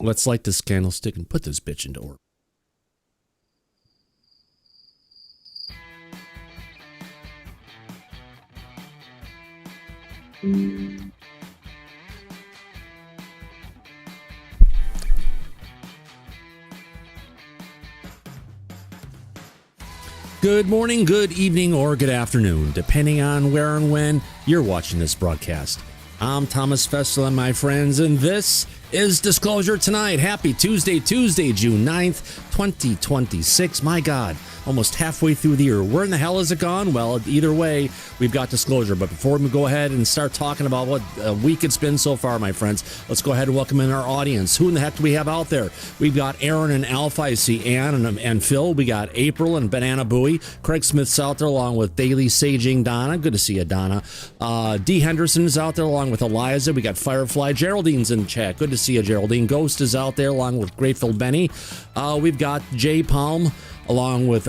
Let's light this candlestick and put this bitch into order. Good morning, good evening, or good afternoon, depending on where and when you're watching this broadcast. I'm Thomas Fessler, my friends, and this is Disclosure Tonight. Happy Tuesday, June 9th, 2026. My God, almost halfway through the year. Where in the hell is it gone? Well, either way, we've got Disclosure. But before we go ahead and start talking about what a week it's been so far, my friends, let's go ahead and welcome in our audience. Who in the heck do we have out there? We've got Aaron and Alpha. I see Ann and Phil. We got April and Banana Booey. Craig Smith's out there along with Daily Saging Donna. Good to see you, Donna. D. Henderson's out there along with Eliza. We got Firefly. Geraldine's in chat. Good to see you, Geraldine. Ghost is out there along with Grateful Benny. We've got Jay Palm along with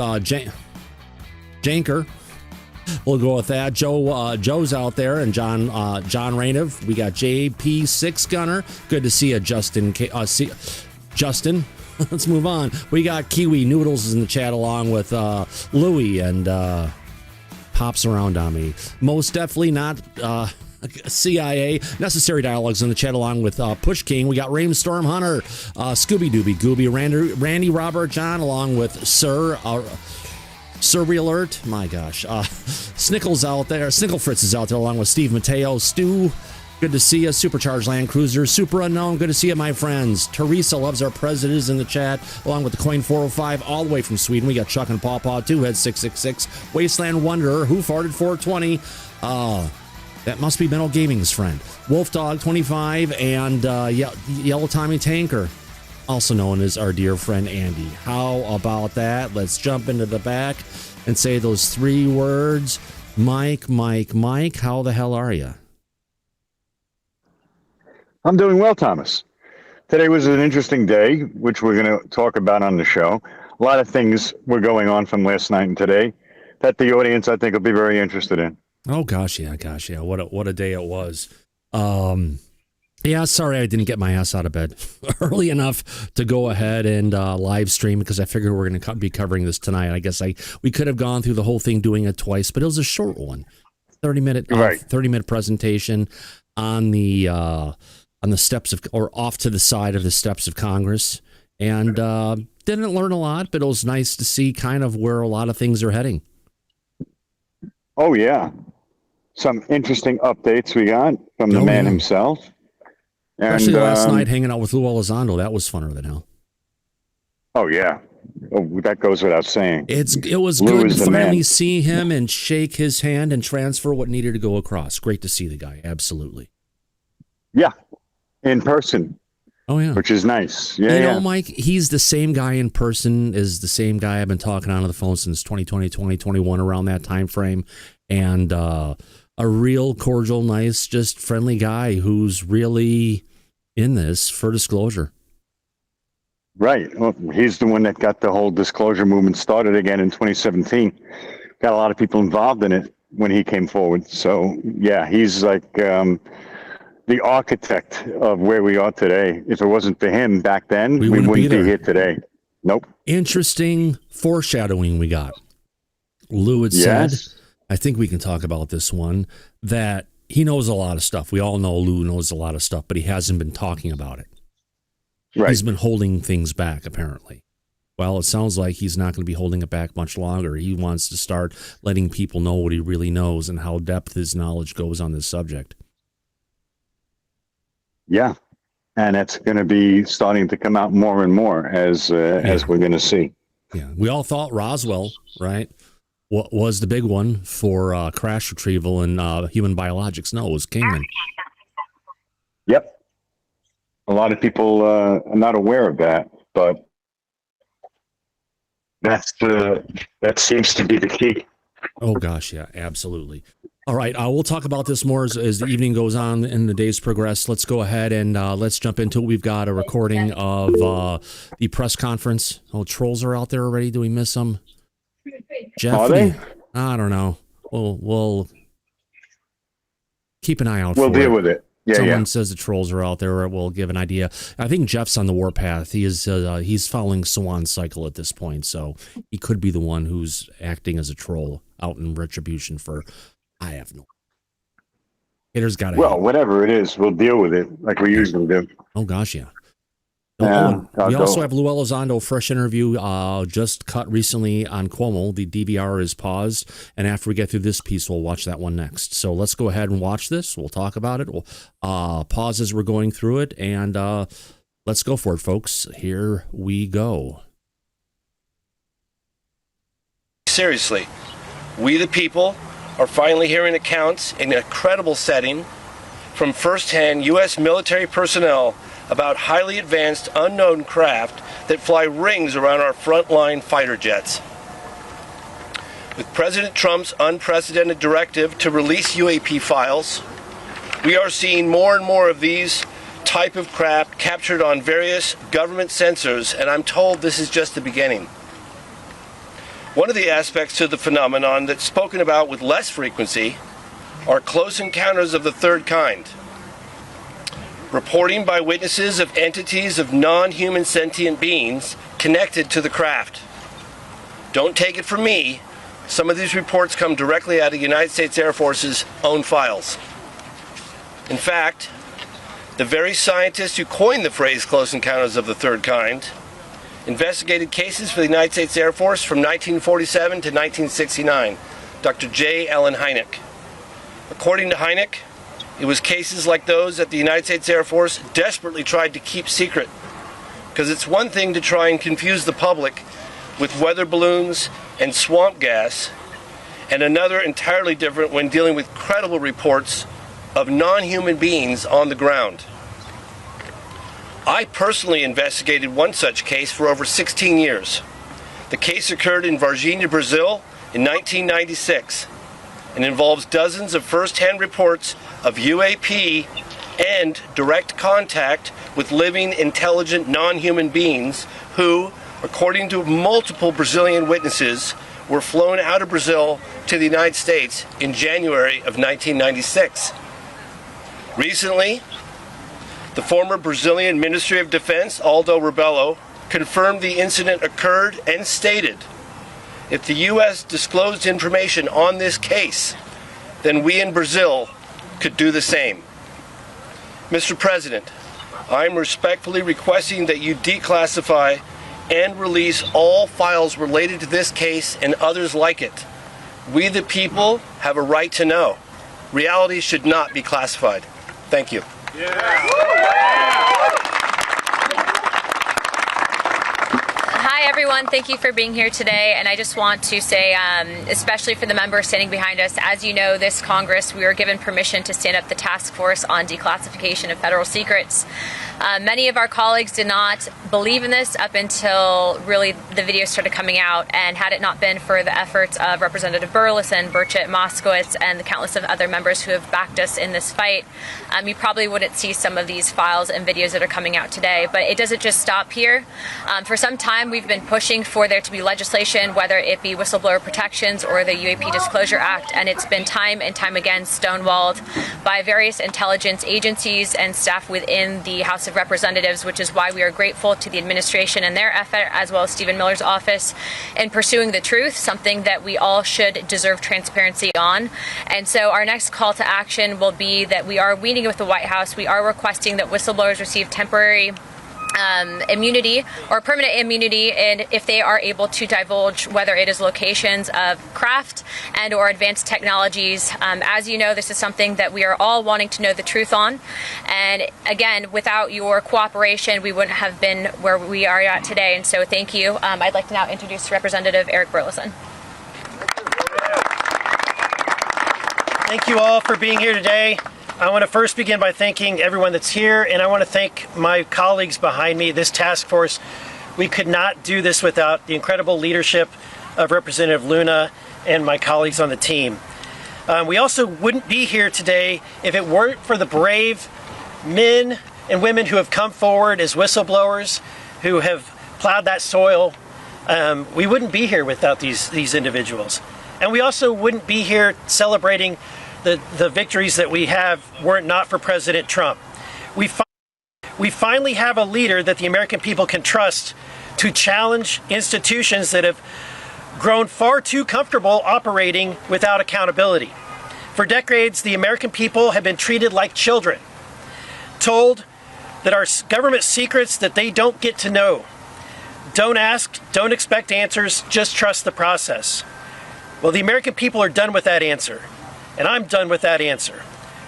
Janker. We'll go with that. Joe's out there, and John Rainiv. We got JP Six Gunner. Good to see you, Justin. Justin. Let's move on. We got Kiwi Noodles in the chat along with Louie and Pops Around on Me. Most definitely not CIA. Necessary Dialogues in the chat along with Push King. We got Rainstorm Hunter, Scooby Dooby Gooby, Randy Robert John along with Sir Alert. My gosh. Snickles out there. Snickle Fritz is out there along with Steve Mateo. Stu. Good to see you. Supercharged Land Cruiser. Super Unknown. Good to see you, my friends. Teresa Loves Our Presidents in the chat, along with the Coin 405, all the way from Sweden. We got Chuck and Paw Paw, Two Head 666, Wasteland Wanderer, Who Farted 420. That must be Metal Gaming's friend. Wolf Dog 25 and Yellow Tommy Tanker, also known as our dear friend Andy. How about that? Let's jump into the back and say those three words. Mike, how the hell are you? I'm doing well, Thomas. Today was an interesting day, which we're going to talk about on the show. A lot of things were going on from last night and today that the audience, I think, will be very interested in. Oh, gosh, yeah. What a day it was. Yeah, sorry I didn't get my ass out of bed early enough to go ahead and live stream because I figured we're going to be covering this tonight. I guess we could have gone through the whole thing doing it twice, but it was a short one. 30-minute presentation on the steps of, or off to the side of the steps of Congress, and didn't learn a lot, but it was nice to see kind of where a lot of things are heading. Oh yeah, some interesting updates we got from the man himself. Especially last night hanging out with Lou Elizondo. That was funner than hell. Oh yeah, that goes without saying. It was Lou good to finally see him and shake his hand and transfer what needed to go across. Great to see the guy. Absolutely. Yeah. In person. Oh, yeah. Which is nice. Yeah, you know, Mike, he's the same guy in person as the same guy I've been talking on the phone since 2020, 2021, around that time frame. And a real cordial, nice, just friendly guy who's really in this for disclosure. Right. Well, he's the one that got the whole disclosure movement started again in 2017. Got a lot of people involved in it when he came forward. So, yeah, he's like the architect of where we are today. If it wasn't for him back then, we wouldn't be here today. Nope. Interesting foreshadowing we got. Lou had said, I think we can talk about this one, that he knows a lot of stuff. We all know Lou knows a lot of stuff, but he hasn't been talking about it. Right. He's been holding things back, apparently. Well, it sounds like he's not going to be holding it back much longer. He wants to start letting people know what he really knows and how depth his knowledge goes on this subject. Yeah, and it's going to be starting to come out more and more as we're going to see. Yeah, we all thought Roswell, right, what was the big one for crash retrieval and human biologics. No, it was Kingman. Yep. A lot of people are not aware of that, but that seems to be the key. Oh, gosh, yeah, absolutely. All right, we'll talk about this more as the evening goes on and the days progress. Let's go ahead and let's jump into it. We've got a recording of the press conference. Oh, trolls are out there already. Do we miss them? Jeff, are they? I don't know. We'll keep an eye out for it. We'll deal with it. Someone says the trolls are out there. We'll give an idea. I think Jeff's on the warpath. He is. He's following Swan cycle at this point, so he could be the one who's acting as a troll out in retribution for. I have no. Haters got it. Well, whatever it is, we'll deal with it like we usually do. Oh gosh, yeah. We Also have Lou Elizondo, fresh interview just cut recently on Cuomo. The DVR is paused, and after we get through this piece, we'll watch that one next. So let's go ahead and watch this. We'll talk about it. We'll pause as we're going through it, and let's go for it, folks. Here we go. Seriously, we the people are finally hearing accounts in a credible setting from firsthand U.S. military personnel about highly advanced unknown craft that fly rings around our frontline fighter jets. With President Trump's unprecedented directive to release UAP files, we are seeing more and more of these type of craft captured on various government sensors, and I'm told this is just the beginning. One of the aspects to the phenomenon that's spoken about with less frequency are close encounters of the third kind. Reporting by witnesses of entities of non-human sentient beings connected to the craft. Don't take it from me, some of these reports come directly out of the United States Air Force's own files. In fact, the very scientists who coined the phrase close encounters of the third kind investigated cases for the United States Air Force from 1947 to 1969, Dr. J. Allen Hynek. According to Hynek, it was cases like those that the United States Air Force desperately tried to keep secret. Because it's one thing to try and confuse the public with weather balloons and swamp gas, and another entirely different when dealing with credible reports of non-human beings on the ground. I personally investigated one such case for over 16 years. The case occurred in Varginha, Brazil in 1996 and involves dozens of first-hand reports of UAP and direct contact with living, intelligent, non-human beings who, according to multiple Brazilian witnesses, were flown out of Brazil to the United States in January of 1996. Recently, the former Brazilian Ministry of Defense, Aldo Rebelo, confirmed the incident occurred and stated, if the U.S. disclosed information on this case, then we in Brazil could do the same. Mr. President, I'm respectfully requesting that you declassify and release all files related to this case and others like it. We the people have a right to know. Reality should not be classified. Thank you. Hi everyone, thank you for being here today, and I just want to say, especially for the members standing behind us, as you know, this Congress, we were given permission to stand up the task force on declassification of federal secrets. Many of our colleagues did not believe in this up until really the videos started coming out, and had it not been for the efforts of Representative Burleson, Burchett, Moskowitz, and the countless of other members who have backed us in this fight, you probably wouldn't see some of these files and videos that are coming out today. But it doesn't just stop here. For some time, we've been pushing for there to be legislation, whether it be whistleblower protections or the UAP Disclosure Act, and it's been time and time again stonewalled by various intelligence agencies and staff within the House of Representatives, which is why we are grateful to the administration and their effort, as well as Stephen Miller's office, in pursuing the truth, something that we all should deserve transparency on. And so our next call to action will be that we are meeting with the White House. We are requesting that whistleblowers receive temporary immunity or permanent immunity, and if they are able to divulge whether it is locations of craft and or advanced technologies. As you know, this is something that we are all wanting to know the truth on, and again, without your cooperation, we wouldn't have been where we are at today. And so thank you. I'd like to now introduce Representative Eric Burleson. Thank you all for being here today. I want to first begin by thanking everyone that's here, and I want to thank my colleagues behind me, this task force. We could not do this without the incredible leadership of Representative Luna and my colleagues on the team. We also wouldn't be here today if it weren't for the brave men and women who have come forward as whistleblowers, who have plowed that soil. We wouldn't be here without these individuals. And we also wouldn't be here celebrating the victories that we have weren't not for President Trump. We finally have a leader that the American people can trust to challenge institutions that have grown far too comfortable operating without accountability. For decades, the American people have been treated like children, told that our government secrets that they don't get to know. Don't ask, don't expect answers, just trust the process. Well, the American people are done with that answer, and I'm done with that answer.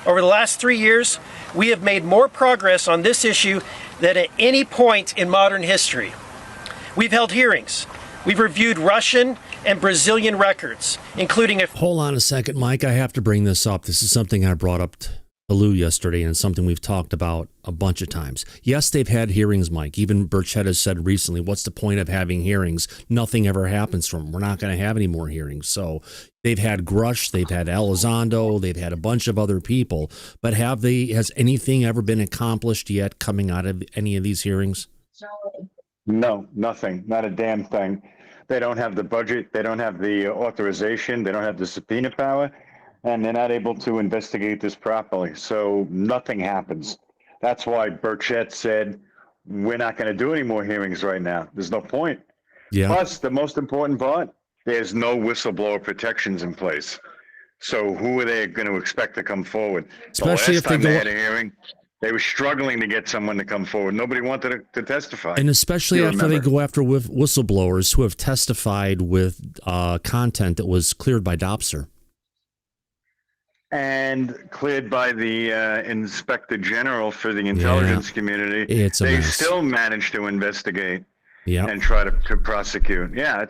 Over the last 3 years, we have made more progress on this issue than at any point in modern history. We've held hearings. We've reviewed Russian and Brazilian records, including Hold on a second, Mike. I have to bring this up. This is something I brought up to Lou yesterday and something we've talked about a bunch of times. Yes, they've had hearings, Mike. Even Burchett has said recently, what's the point of having hearings? Nothing ever happens from them. We're not going to have any more hearings. So they've had Grusch, they've had Elizondo, they've had a bunch of other people. But has anything ever been accomplished yet coming out of any of these hearings? No, nothing. Not a damn thing. They don't have the budget. They don't have the authorization. They don't have the subpoena power. And they're not able to investigate this properly. So nothing happens. That's why Burchett said, we're not going to do any more hearings right now. There's no point. Yeah. Plus, the most important part, there's no whistleblower protections in place. So who are they going to expect to come forward? Especially if they had a hearing, they were struggling to get someone to come forward. Nobody wanted to testify. And especially after they go after whistleblowers who have testified with content that was cleared by Dopser. And cleared by the Inspector General for the intelligence community. It's a they mess. still managed to investigate Yep. and try to prosecute. Yeah,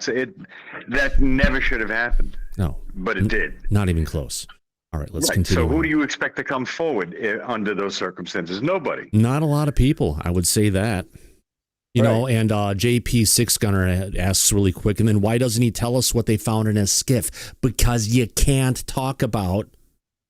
that never should have happened. No. But it did. Not even close. All right, let's Right. continue. So who on. do you expect to come forward under those circumstances? Nobody. Not a lot of people, I would say that. You Right. know, and JP Six Gunner asks really quick, and then why doesn't he tell us what they found in a skiff? Because you can't talk about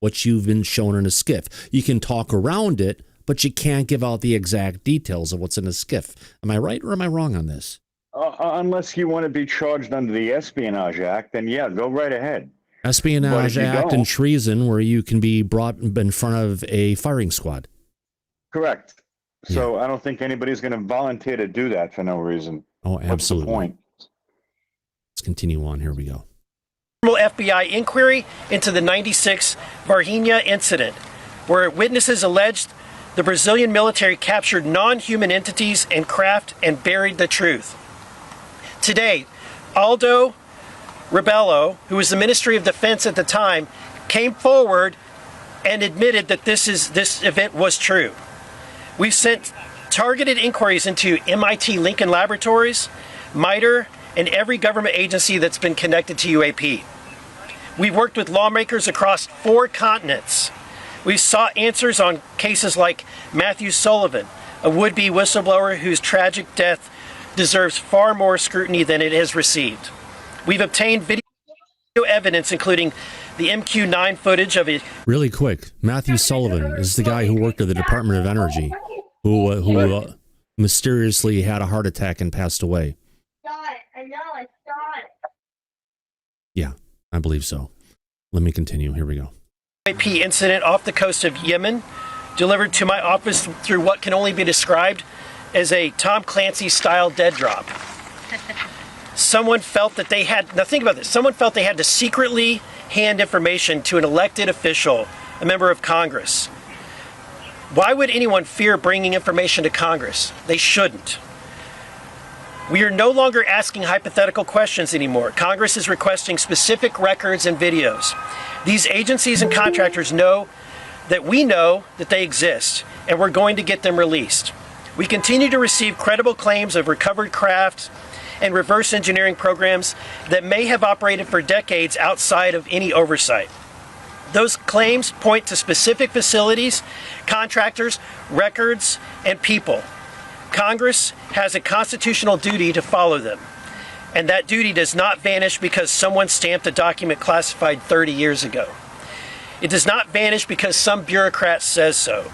what you've been shown in a skiff. You can talk around it, but you can't give out the exact details of what's in a skiff. Am I right or am I wrong on this? Unless you want to be charged under the Espionage Act, then yeah, go right ahead. Espionage Act and treason, where you can be brought in front of a firing squad. Correct. So I don't think anybody's going to volunteer to do that for no reason. Oh, absolutely. What's the point? Let's continue on. Here we go. FBI inquiry into the 96 Varginha incident, where witnesses alleged the Brazilian military captured non-human entities and craft and buried the truth. Today, Aldo Rebelo, who was the Ministry of Defense at the time, came forward and admitted that this event was true. We've sent targeted inquiries into MIT Lincoln Laboratories, MITRE, and every government agency that's been connected to UAP. We've worked with lawmakers across 4 continents. We've sought answers on cases like Matthew Sullivan, a would-be whistleblower whose tragic death deserves far more scrutiny than it has received. We've obtained video evidence, including the MQ-9 footage of a... Really quick, Matthew Sullivan is the guy who worked at the Department of Energy, who mysteriously had a heart attack and passed away. I know, I saw it. Yeah, I believe so. Let me continue. Here we go. UAP incident off the coast of Yemen, delivered to my office through what can only be described as a Tom Clancy-style dead drop. Someone felt that they had, now think about this, someone felt they had to secretly hand information to an elected official, a member of Congress. Why would anyone fear bringing information to Congress? They shouldn't. We are no longer asking hypothetical questions anymore. Congress is requesting specific records and videos. These agencies and contractors know that we know that they exist, and we're going to get them released. We continue to receive credible claims of recovered craft and reverse engineering programs that may have operated for decades outside of any oversight. Those claims point to specific facilities, contractors, records, and people. Congress has a constitutional duty to follow them, and that duty does not vanish because someone stamped a document classified 30 years ago. It does not vanish because some bureaucrat says so.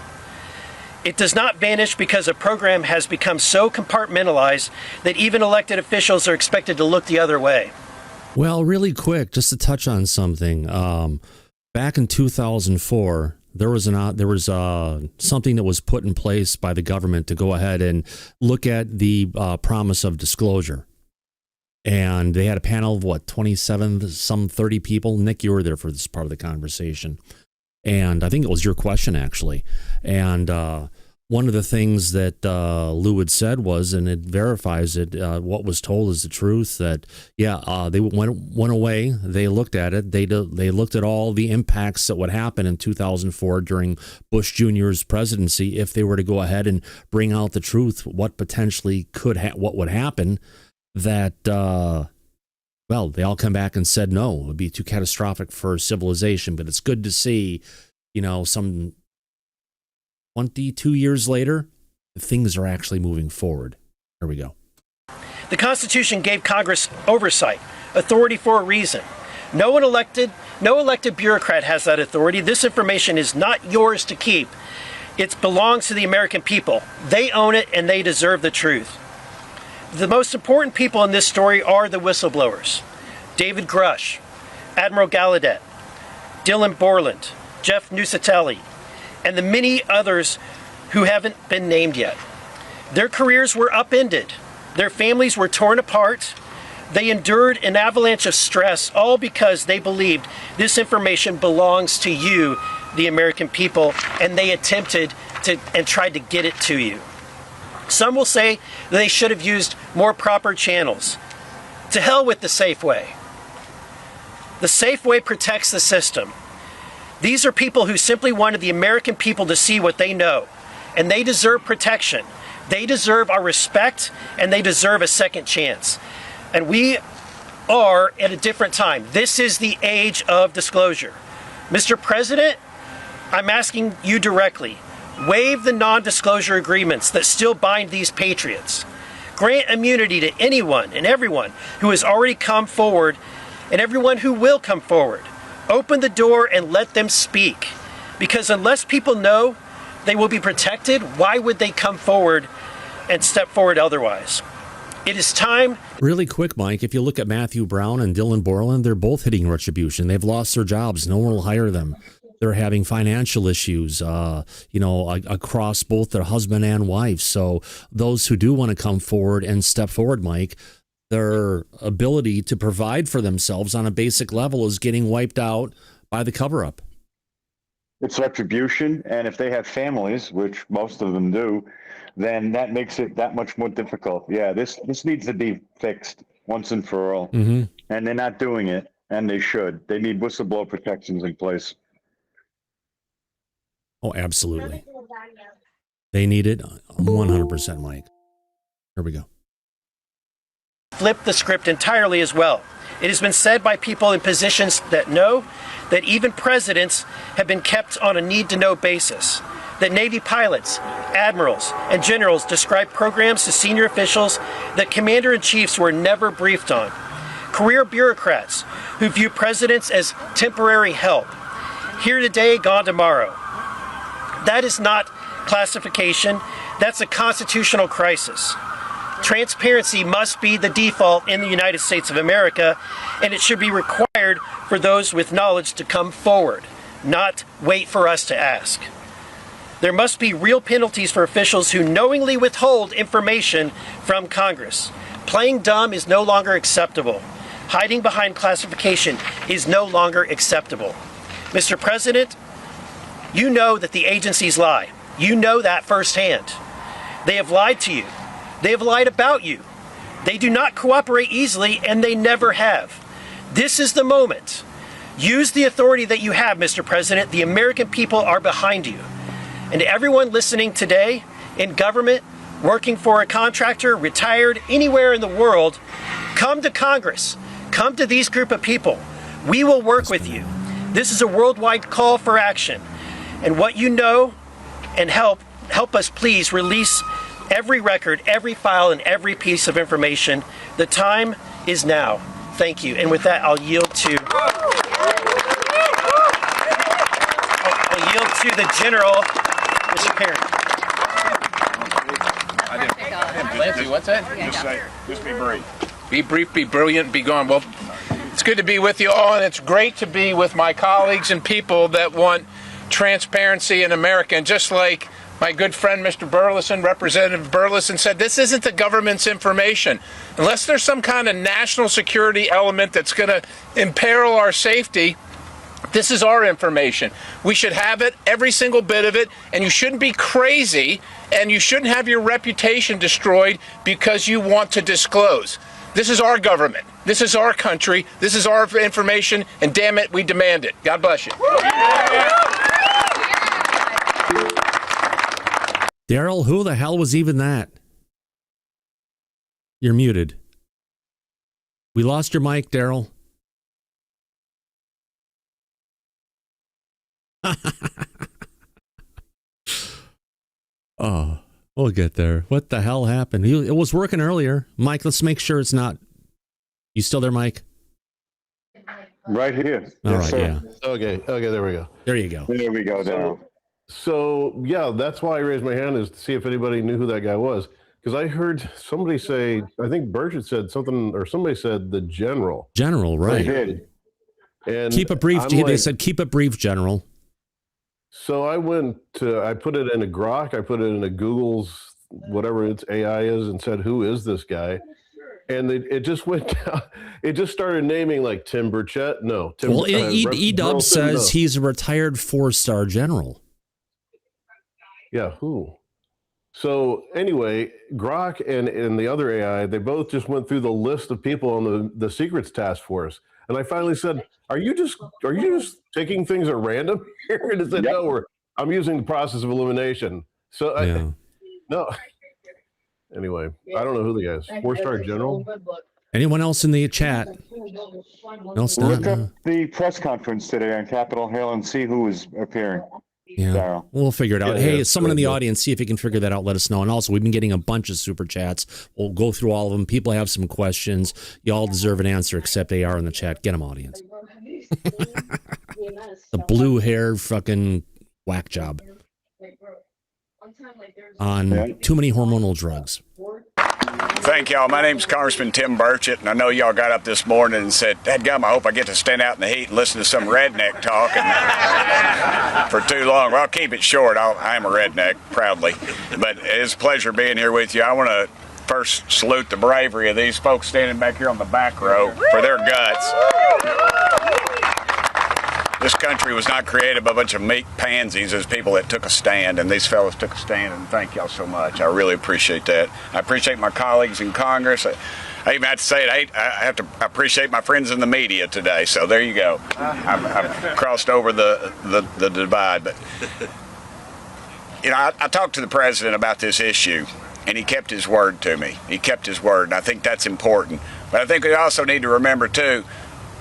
It does not vanish because a program has become so compartmentalized that even elected officials are expected to look the other way. Well, really quick, just to touch on something. Back in 2004, there was something that was put in place by the government to go ahead and look at the promise of disclosure. And they had a panel of 27, some 30 people. Nick, you were there for this part of the conversation. And I think it was your question, actually. And one of the things that Lou had said was, and it verifies it, what was told is the truth, that, they went away. They looked at it. They looked at all the impacts that would happen in 2004 during Bush Jr.'s presidency if they were to go ahead and bring out the truth, what potentially what would happen, that, they all come back and said no. It would be too catastrophic for civilization. But it's good to see, some 22 years later, things are actually moving forward. Here we go. The Constitution gave Congress oversight, authority for a reason. No elected bureaucrat has that authority. This information is not yours to keep. It belongs to the American people. They own it and they deserve the truth. The most important people in this story are the whistleblowers. David Grusch, Admiral Gallaudet, Dylan Borland, Jeff Nusatelli, and the many others who haven't been named yet. Their careers were upended. Their families were torn apart. They endured an avalanche of stress, all because they believed this information belongs to you, the American people, and they attempted to and tried to get it to you. Some will say they should have used more proper channels. To hell with the safe way. The safe way protects the system. These are people who simply wanted the American people to see what they know, and they deserve protection. They deserve our respect, and they deserve a second chance. And we are at a different time. This is the age of disclosure. Mr. President, I'm asking you directly, waive the non-disclosure agreements that still bind these patriots. Grant immunity to anyone and everyone who has already come forward and everyone who will come forward. Open the door and let them speak. Because unless people know they will be protected, why would they come forward and step forward otherwise? It is time. Really quick, Mike, if you look at Matthew Brown and Dylan Borland, they're both hitting retribution. They've lost their jobs. No one will hire them. They're having financial issues, across both their husband and wife. So those who do want to come forward and step forward, Mike, their ability to provide for themselves on a basic level is getting wiped out by the cover-up. It's retribution, and if they have families, which most of them do, then that makes it that much more difficult. Yeah, this needs to be fixed once and for all. Mm-hmm. And they're not doing it, and they should. They need whistleblower protections in place. Oh, absolutely. They need it 100%, Mike. Here we go. Flip the script entirely as well. It has been said by people in positions that know that even presidents have been kept on a need-to-know basis, that Navy pilots, admirals, and generals describe programs to senior officials that commander-in-chiefs were never briefed on, career bureaucrats who view presidents as temporary help, here today, gone tomorrow. That is not classification, that's a constitutional crisis. Transparency must be the default in the United States of America, and it should be required for those with knowledge to come forward, not wait for us to ask. There must be real penalties for officials who knowingly withhold information from Congress. Playing dumb is no longer acceptable. Hiding behind classification is no longer acceptable. Mr. President, you know that the agencies lie. You know that firsthand. They have lied to you. They have lied about you. They do not cooperate easily, and they never have. This is the moment. Use the authority that you have, Mr. President. The American people are behind you. And everyone listening today in government, working for a contractor, retired, anywhere in the world, come to Congress. Come to these group of people. We will work with you. This is a worldwide call for action. And what you know, and help us please release every record, every file, and every piece of information. The time is now. Thank you. And with that, I'll yield to the General, Mr. Perry. What's that? Just be brief. Be brief, be brilliant, be gone. Well, it's good to be with you all, and it's great to be with my colleagues and people that want transparency in America. And just like my good friend, Mr. Burleson, Representative Burleson, said, this isn't the government's information. Unless there's some kind of national security element that's going to imperil our safety, this is our information. We should have it, every single bit of it, and you shouldn't be crazy, and you shouldn't have your reputation destroyed because you want to disclose. This is our government. This is our country. This is our information, and damn it, we demand it. God bless you. Daryl, who the hell was even that? You're muted. We lost your mic, Daryl. Oh, we'll get there. What the hell happened? It was working earlier. Mike, let's make sure it's not. You still there, Mike? Right here. All Yes, right, sir. yeah. Okay, there we go. There you go. There we go, Daryl. So, yeah, that's why I raised my hand, is to see if anybody knew who that guy was. Because I heard somebody say, I think Birch had said something, or somebody said the general. General, They right. did. And Keep it brief. I'm They like- said keep it brief, General. So I put it in a Grok, I put it in a Google's, whatever its AI is, and said, who is this guy? And it just went down. It just started naming like Tim Burchett. No. Tim, Well, Edub Burleson, says no. he's a retired 4-star general. Yeah, who? So anyway, Grok and the other AI, they both just went through the list of people on the secrets task force. And I finally said, are you just taking things at random here? And it said, no, I'm using the process of elimination. So Yeah. no. Anyway, I don't know who the guy is. 4-star general? Anyone else in the chat? Else not? Look up the press conference today on Capitol Hill and see who was appearing. Yeah, Daryl. we'll figure it out. Yeah, Hey, yeah, someone in the good. audience, see if you can figure that out. Let us know. And also, we've been getting a bunch of super chats. We'll go through all of them. People have some questions. You all deserve an answer, except AR in the chat. Get them, audience. The blue-haired fucking whack job on too many hormonal drugs. Thank y'all. My name's Congressman Tim Burchett, and I know y'all got up this morning and said, "Dadgum, I hope I get to stand out in the heat and listen to some redneck talk for too long." Well, I'll keep it short. I am a redneck, proudly. But it's a pleasure being here with you. I want to first salute the bravery of these folks standing back here on the back row for their guts. This country was not created by a bunch of meek pansies. As people that took a stand, and these fellows took a stand, and thank y'all so much. I really appreciate that. I appreciate my colleagues in Congress. I even have to say it, I have to appreciate my friends in the media today, so there you go. I've crossed over the divide. But, you know, I talked to the president about this issue, and he kept his word to me. He kept his word, and I think that's important. But I think we also need to remember, too,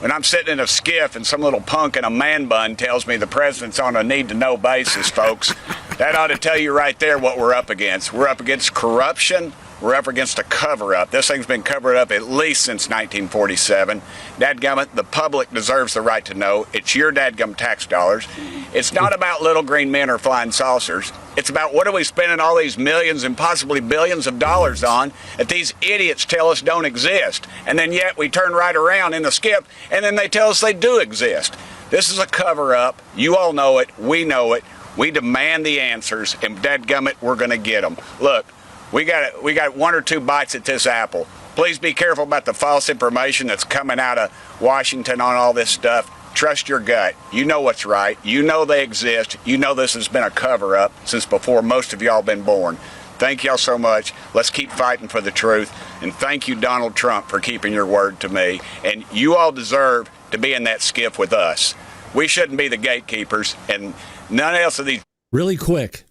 when I'm sitting in a skiff and some little punk in a man bun tells me the president's on a need-to-know basis, folks, that ought to tell you right there what we're up against. We're up against corruption. We're up against a cover-up. This thing's been covered up at least since 1947. Dadgummit, the public deserves the right to know. It's your dadgum tax dollars. It's not about little green men or flying saucers. It's about what are we spending all these millions and possibly billions of dollars on that these idiots tell us don't exist. And then yet we turn right around in the skip and then they tell us they do exist. This is a cover-up. You all know it. We know it. We demand the answers, and dadgummit, we're going to get them. Look, we got one or two bites at this apple. Please be careful about the false information that's coming out of Washington on all this stuff. Trust your gut. You know what's right. You know they exist. You know this has been a cover-up since before most of y'all been born. Thank y'all so much. Let's keep fighting for the truth. And thank you, Donald Trump, for keeping your word to me. And you all deserve to be in that skiff with us. We shouldn't be the gatekeepers, and none else of these Really quick.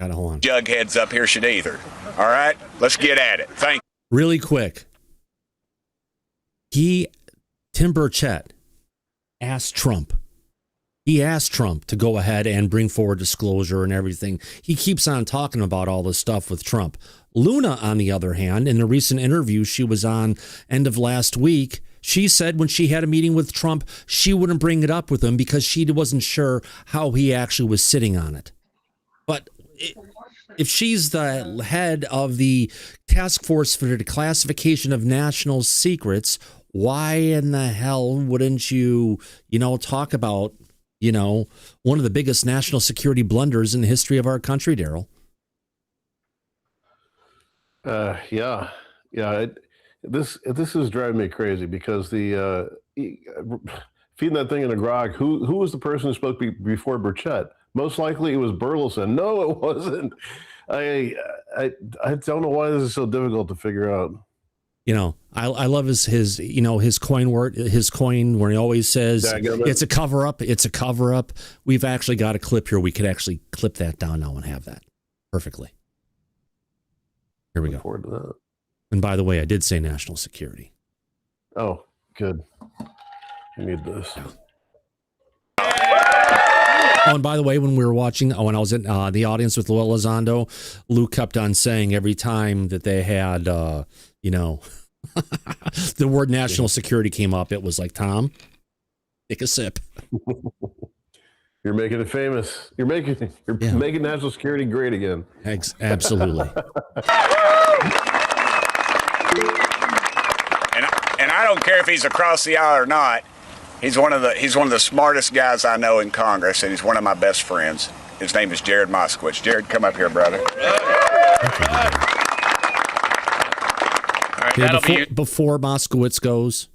Gotta hold on. jugheads up here should either. All right? Let's get at it. Thank you. Really quick. Tim Burchett asked Trump. He asked Trump to go ahead and bring forward disclosure and everything. He keeps on talking about all this stuff with Trump. Luna, on the other hand, in a recent interview she was on end of last week, she said when she had a meeting with Trump, she wouldn't bring it up with him because she wasn't sure how he actually was sitting on it. But if she's the head of the task force for the declassification of national secrets, why in the hell wouldn't you, talk about, one of the biggest national security blunders in the history of our country, Daryl? Yeah. This is driving me crazy because the feeding that thing in a grog. Who was the person who spoke before Burchett? Most likely it was Burleson. No, it wasn't. I don't know why this is so difficult to figure out. I love his coin word, his coin where he always says it's a cover up. It's a cover up. We've actually got a clip here. We could actually clip that down now and have that perfectly. Here we go. Forward to that. And by the way, I did say national security. Oh, good. I need this. Oh, and by the way, when we were watching, when I was in the audience with Elizondo, Lou kept on saying every time that they had, the word national security came up, it was like, Tom, take a sip. You're making it famous. You're making national security great again. Absolutely. And I don't care if he's across the aisle or not. He's one of the smartest guys I know in Congress, and he's one of my best friends. His name is Jared Moskowitz. Jared, come up here, brother. All right, before Moskowitz goes,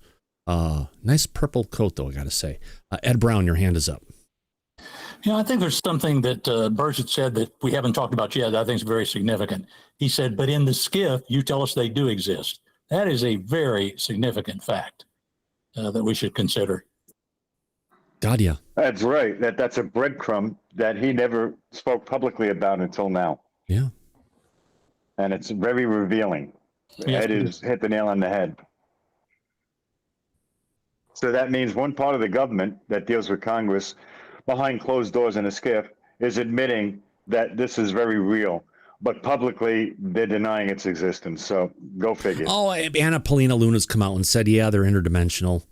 nice purple coat, though, I got to say. Ed Brown, your hand is up. I think there's something that Burchett said that we haven't talked about yet that I think is very significant. He said, but in the skiff, you tell us they do exist. That is a very significant fact that we should consider. God, yeah. That's right. That's a breadcrumb that he never spoke publicly about until now. Yeah. And it's very revealing. Yes, Ed has hit the nail on the head. So that means one part of the government that deals with Congress behind closed doors in a skiff is admitting that this is very real. But publicly, they're denying its existence. So go figure. Oh, Anna Paulina Luna's come out and said, yeah, they're interdimensional.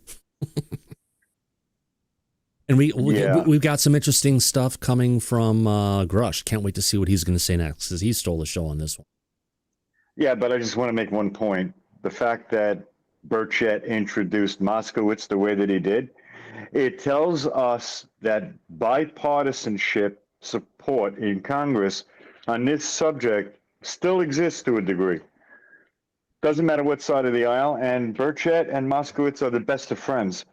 And we've got some interesting stuff coming from Grusch. Can't wait to see what he's going to say next, because he stole the show on this one. Yeah, but I just want to make one point. The fact that Burchett introduced Moskowitz the way that he did, it tells us that bipartisanship support in Congress on this subject still exists to a degree. Doesn't matter what side of the aisle, and Burchett and Moskowitz are the best of friends.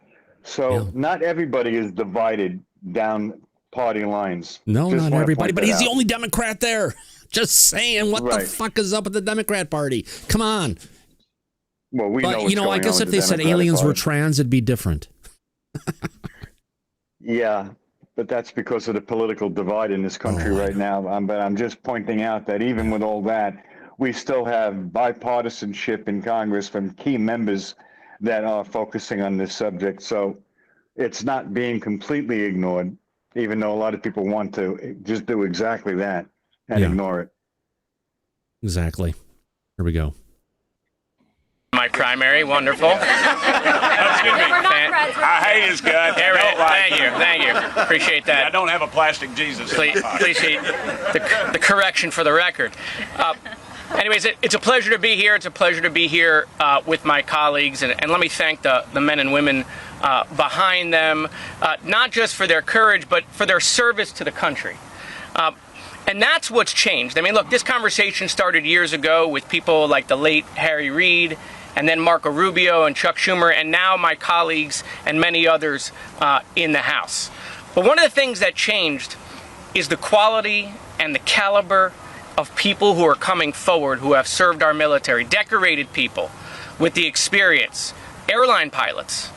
So not everybody is divided down party lines. No, not everybody, but he's the only Democrat there. Just saying, what the fuck is up with the Democrat Party? Come on. Well, we know. I guess if they said aliens were trans, it'd be different. Yeah, but that's because of the political divide in this country right now. But I'm just pointing out that even with all that, we still have bipartisanship in Congress from key members that are focusing on this subject. So it's not being completely ignored, even though a lot of people want to just do exactly that and ignore it. Exactly. Here we go. My primary, wonderful. I hate his gun. Thank you. Appreciate that. I don't have a plastic Jesus. Please the correction for the record. Anyways, it's a pleasure to be here. It's a pleasure to be here with my colleagues, and let me thank the men and women behind them, not just for their courage, but for their service to the country. And that's what's changed. I mean, look, this conversation started years ago with people like the late Harry Reid, and then Marco Rubio and Chuck Schumer, and now my colleagues and many others in the House. But one of the things that changed is the quality and the caliber of people who are coming forward, who have served our military, decorated people with the experience, airline pilots,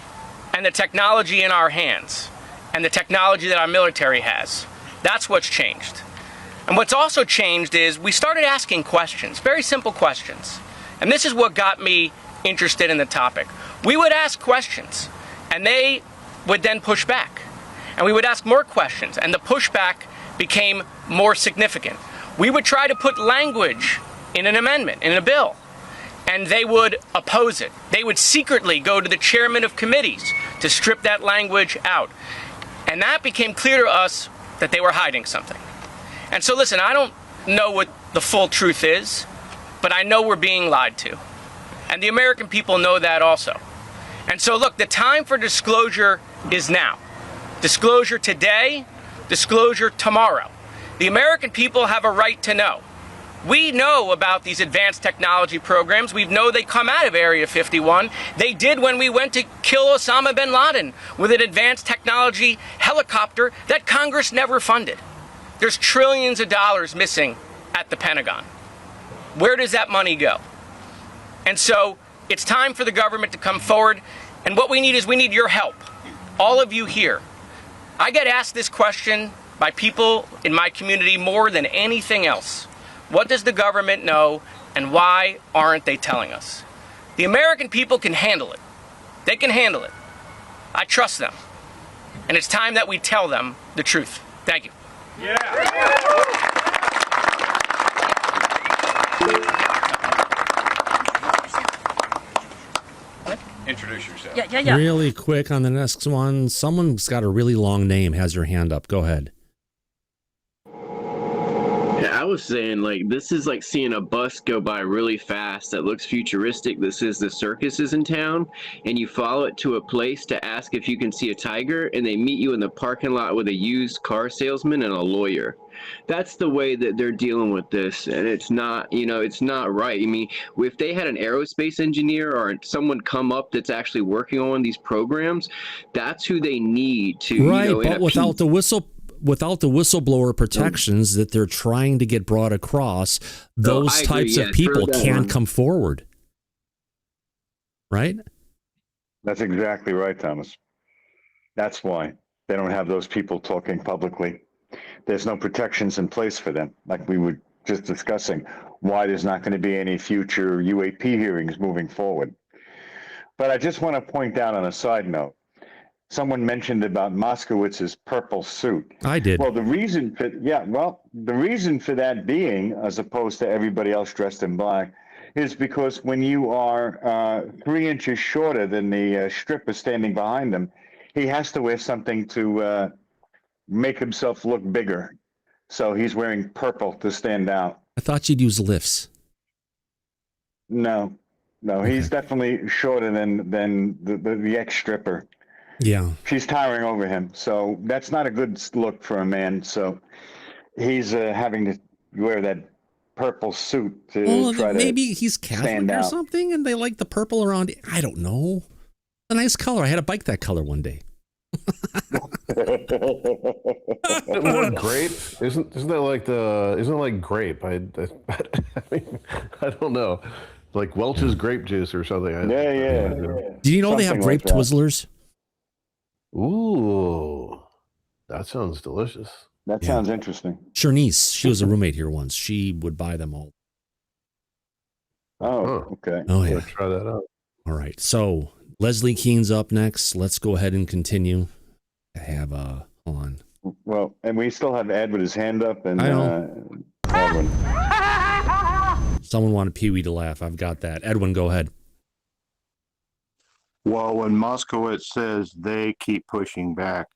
and the technology in our hands, and the technology that our military has. That's what's changed. And what's also changed is we started asking questions, very simple questions. And this is what got me interested in the topic. We would ask questions, and they would then push back. And we would ask more questions, and the pushback became more significant. We would try to put language in an amendment, in a bill, and they would oppose it. They would secretly go to the chairman of committees to strip that language out. And that became clear to us that they were hiding something. And so listen, I don't know what the full truth is, but I know we're being lied to. And the American people know that also. And so, look, the time for disclosure is now. Disclosure today, disclosure tomorrow. The American people have a right to know. We know about these advanced technology programs. We know they come out of Area 51. They did when we went to kill Osama bin Laden with an advanced technology helicopter that Congress never funded. There's trillions of dollars missing at the Pentagon. Where does that money go? And so it's time for the government to come forward. And what we need is we need your help. All of you here. I get asked this question by people in my community more than anything else. What does the government know, and why aren't they telling us? The American people can handle it. They can handle it. I trust them. And it's time that we tell them the truth. Thank you. Introduce yourself. Yeah. Really quick on the next one. Someone's got a really long name, has their hand up. Go ahead. Yeah, I was saying, like, this is like seeing a bus go by really fast that looks futuristic that says the circus is in town, and you follow it to a place to ask if you can see a tiger, and they meet you in the parking lot with a used car salesman and a lawyer. That's the way that they're dealing with this, and it's not, it's not right. I mean, if they had an aerospace engineer or someone come up that's actually working on these programs, that's who they need to, right, but without the whistleblower protections that they're trying to get brought across, those types of people can't come forward. Right? That's exactly right, Thomas. That's why they don't have those people talking publicly. There's no protections in place for them, like we were just discussing, why there's not going to be any future UAP hearings moving forward. But I just want to point out on a side note, someone mentioned about Moskowitz's purple suit. I did. Well, the reason for that being, as opposed to everybody else dressed in black, is because when you are 3 inches shorter than the stripper standing behind him, he has to wear something to make himself look bigger. So he's wearing purple to stand out. I thought you'd use lifts. No, okay. He's definitely shorter than the ex-stripper. Yeah. She's towering over him. So that's not a good look for a man. So he's having to wear that purple suit to try to maybe he's Catholic or something and they like the purple around. I don't know. A nice color. I had a bike that color one day. More grape? Isn't it like grape? I mean, I don't know. Like Welch's grape juice or something. Yeah. Do you know they have grape Twizzlers? Ooh, that sounds delicious. That sounds interesting. Shernice, she was a roommate here once. She would buy them all. Oh, okay. Oh, yeah. Try that out. All right. So Leslie Keene's up next. Let's go ahead and continue. I have on. Well, and we still have Ed with his hand up and Edwin. Someone wanted Pee Wee to laugh. I've got that. Edwin, go ahead. Well, when Moskowitz says they keep pushing back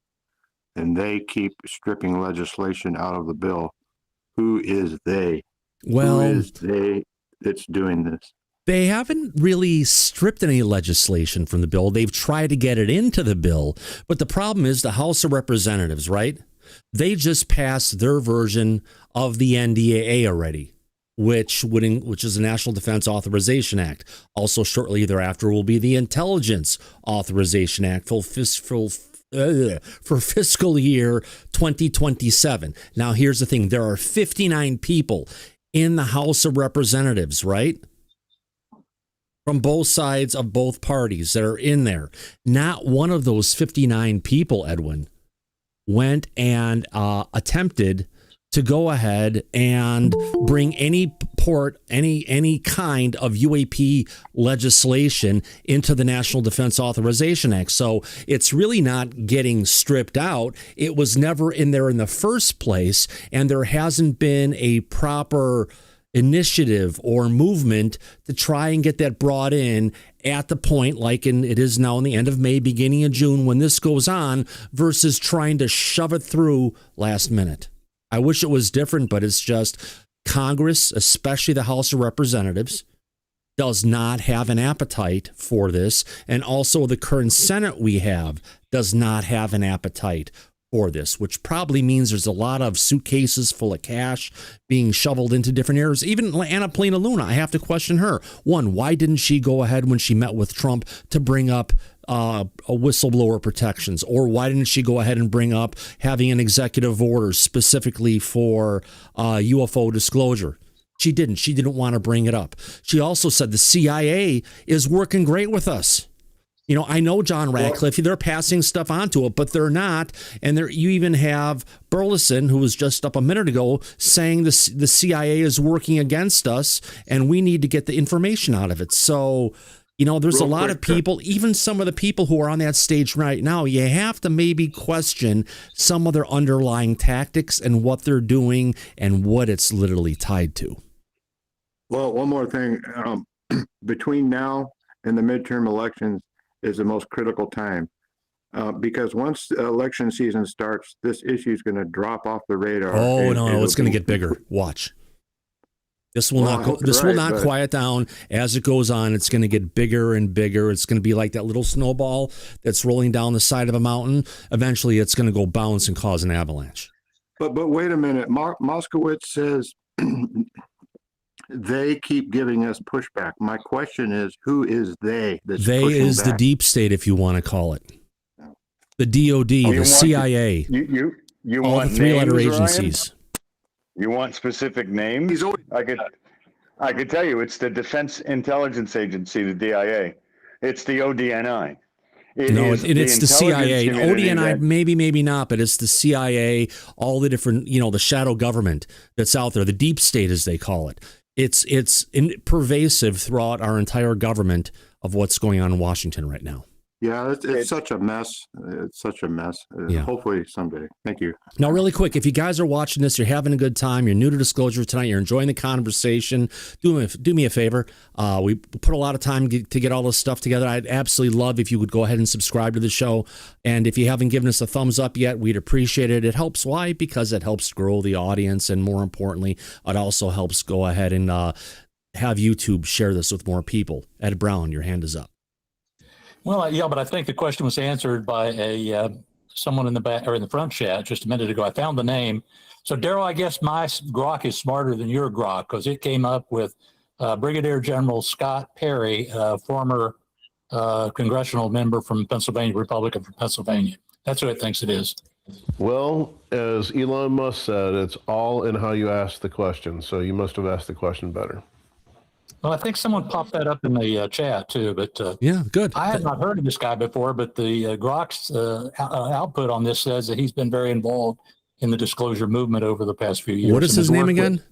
and they keep stripping legislation out of the bill, who is they? Well, who is they that's doing this? They haven't really stripped any legislation from the bill. They've tried to get it into the bill. But the problem is the House of Representatives, right? They just passed their version of the NDAA already, which is the National Defense Authorization Act. Also, shortly thereafter will be the Intelligence Authorization Act for fiscal year 2027. Now, here's the thing. There are 59 people in the House of Representatives, right? From both sides of both parties that are in there. Not one of those 59 people, Edwin, went and attempted to go ahead and bring any kind of UAP legislation into the National Defense Authorization Act. So it's really not getting stripped out. It was never in there in the first place, and there hasn't been a proper initiative or movement to try and get that brought in at the point like it is now in the end of May, beginning of June when this goes on, versus trying to shove it through last minute. I wish it was different, but it's just Congress, especially the House of Representatives, does not have an appetite for this. And also the current Senate we have does not have an appetite for this, which probably means there's a lot of suitcases full of cash being shoveled into different areas. Even Anna Polina Luna, I have to question her. One, why didn't she go ahead when she met with Trump to bring up a whistleblower protections? Or why didn't she go ahead and bring up having an executive order specifically for UFO disclosure? She didn't. She didn't want to bring it up. She also said the CIA is working great with us. You know, I know John Radcliffe, they're passing stuff onto it, but they're not. And you even have Burleson, who was just up a minute ago, saying the CIA is working against us and we need to get the information out of it. So, you know, there's a lot of people, even some of the people who are on that stage right now, you have to maybe question some of their underlying tactics and what they're doing and what it's literally tied to. Well, one more thing. Between now and the midterm elections is the most critical time. Because once the election season starts, this issue is going to drop off the radar. Oh, no, it's going to get bigger. Watch. This will not quiet down as it goes on. It's going to get bigger and bigger. It's going to be like that little snowball that's rolling down the side of a mountain. Eventually, it's going to go bounce and cause an avalanche. But wait a minute. Moskowitz says they keep giving us pushback. My question is, who is they? They is back? The deep state, if you want to call it. The DOD, the CIA. You all want the three-letter names, agencies. Ryan? You want specific names? I could tell you, it's the Defense Intelligence Agency, the DIA. It's the ODNI. It's the CIA. ODNI, maybe not, but it's the CIA, all the different, the shadow government that's out there, the deep state, as they call it. It's pervasive throughout our entire government of what's going on in Washington right now. Yeah, it's such a mess. It's such a mess. Yeah. Hopefully someday. Thank you. Now, really quick, if you guys are watching this, you're having a good time, you're new to Disclosure tonight, you're enjoying the conversation, do me a favor. We put a lot of time to get all this stuff together. I'd absolutely love if you would go ahead and subscribe to the show. And if you haven't given us a thumbs up yet, we'd appreciate it. It helps. Why? Because it helps grow the audience. And more importantly, it also helps go ahead and have YouTube share this with more people. Ed Brown, your hand is up. Well, yeah, but I think the question was answered by someone in the back or in the front chat just a minute ago. I found the name. So, Daryl, I guess my grok is smarter than your grok because it came up with Brigadier General Scott Perry, former congressional member from Pennsylvania, Republican from Pennsylvania. That's who it thinks it is. Well, as Elon Musk said, it's all in how you ask the question. So you must have asked the question better. Well, I think someone popped that up in the chat too, but yeah, good. I had not heard of this guy before, but the Grok's output on this says that he's been very involved in the disclosure movement over the past few years. What is his name again?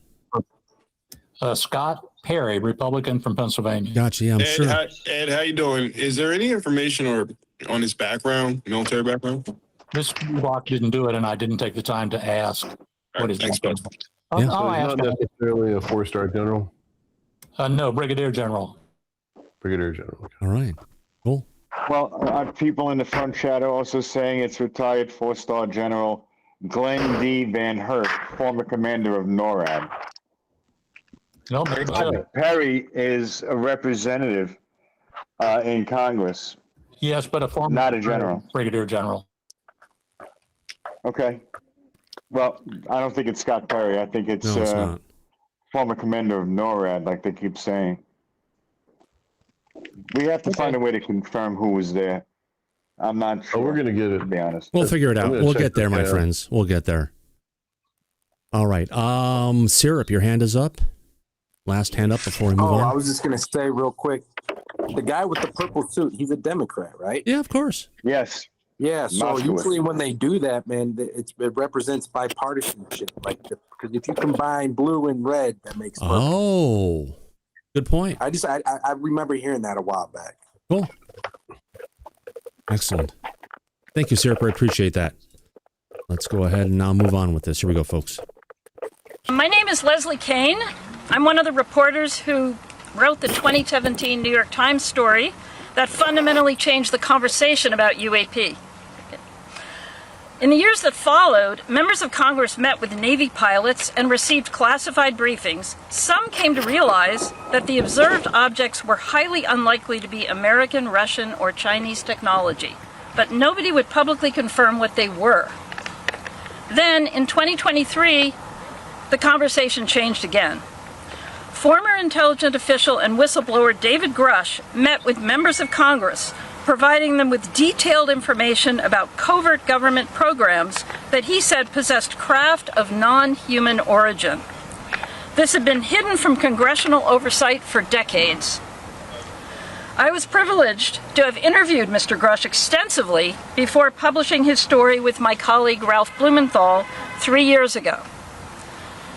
Scott Perry, Republican from Pennsylvania. Gotcha. Yeah, I'm sure. Ed, how you doing? Is there any information on his background, military background? This Grok didn't do it, and I didn't take the time to ask what his background. So he's not necessarily a 4-star general. No, Brigadier General. Brigadier General. All right. Cool. Well, people in the front chat are also saying it's retired 4-star General Glenn D. Van Hurt, former commander of NORAD. No, Perry is a representative in Congress. Yes, but a former, not a general. Brigadier General. Okay. Well, I don't think it's Scott Perry. I think it's not. Former commander of NORAD, like they keep saying. We have to find a way to confirm who was there. I'm not sure. Oh, we're going to get it. To be honest. We'll figure it out. We'll get there, my friends. We'll get there. All right. Syrup, your hand is up. Last hand up before we move on. I was just going to say real quick. The guy with the purple suit, he's a Democrat, right? Yeah, of course. Yes. Yeah, so Moskowitz. Usually when they do that, man, it represents bipartisanship. Like, because if you combine blue and red, that makes purple. Oh, good point. I remember hearing that a while back. Cool. Excellent. Thank you, Syrup. I appreciate that. Let's go ahead and now move on with this. Here we go, folks. My name is Leslie Kane. I'm one of the reporters who wrote the 2017 New York Times story that fundamentally changed the conversation about UAP. In the years that followed, members of Congress met with Navy pilots and received classified briefings. Some came to realize that the observed objects were highly unlikely to be American, Russian, or Chinese technology, but nobody would publicly confirm what they were. Then, in 2023, the conversation changed again. Former intelligence official and whistleblower David Grusch met with members of Congress, providing them with detailed information about covert government programs that he said possessed craft of non-human origin. This had been hidden from congressional oversight for decades. I was privileged to have interviewed Mr. Grusch extensively before publishing his story with my colleague Ralph Blumenthal 3 years ago.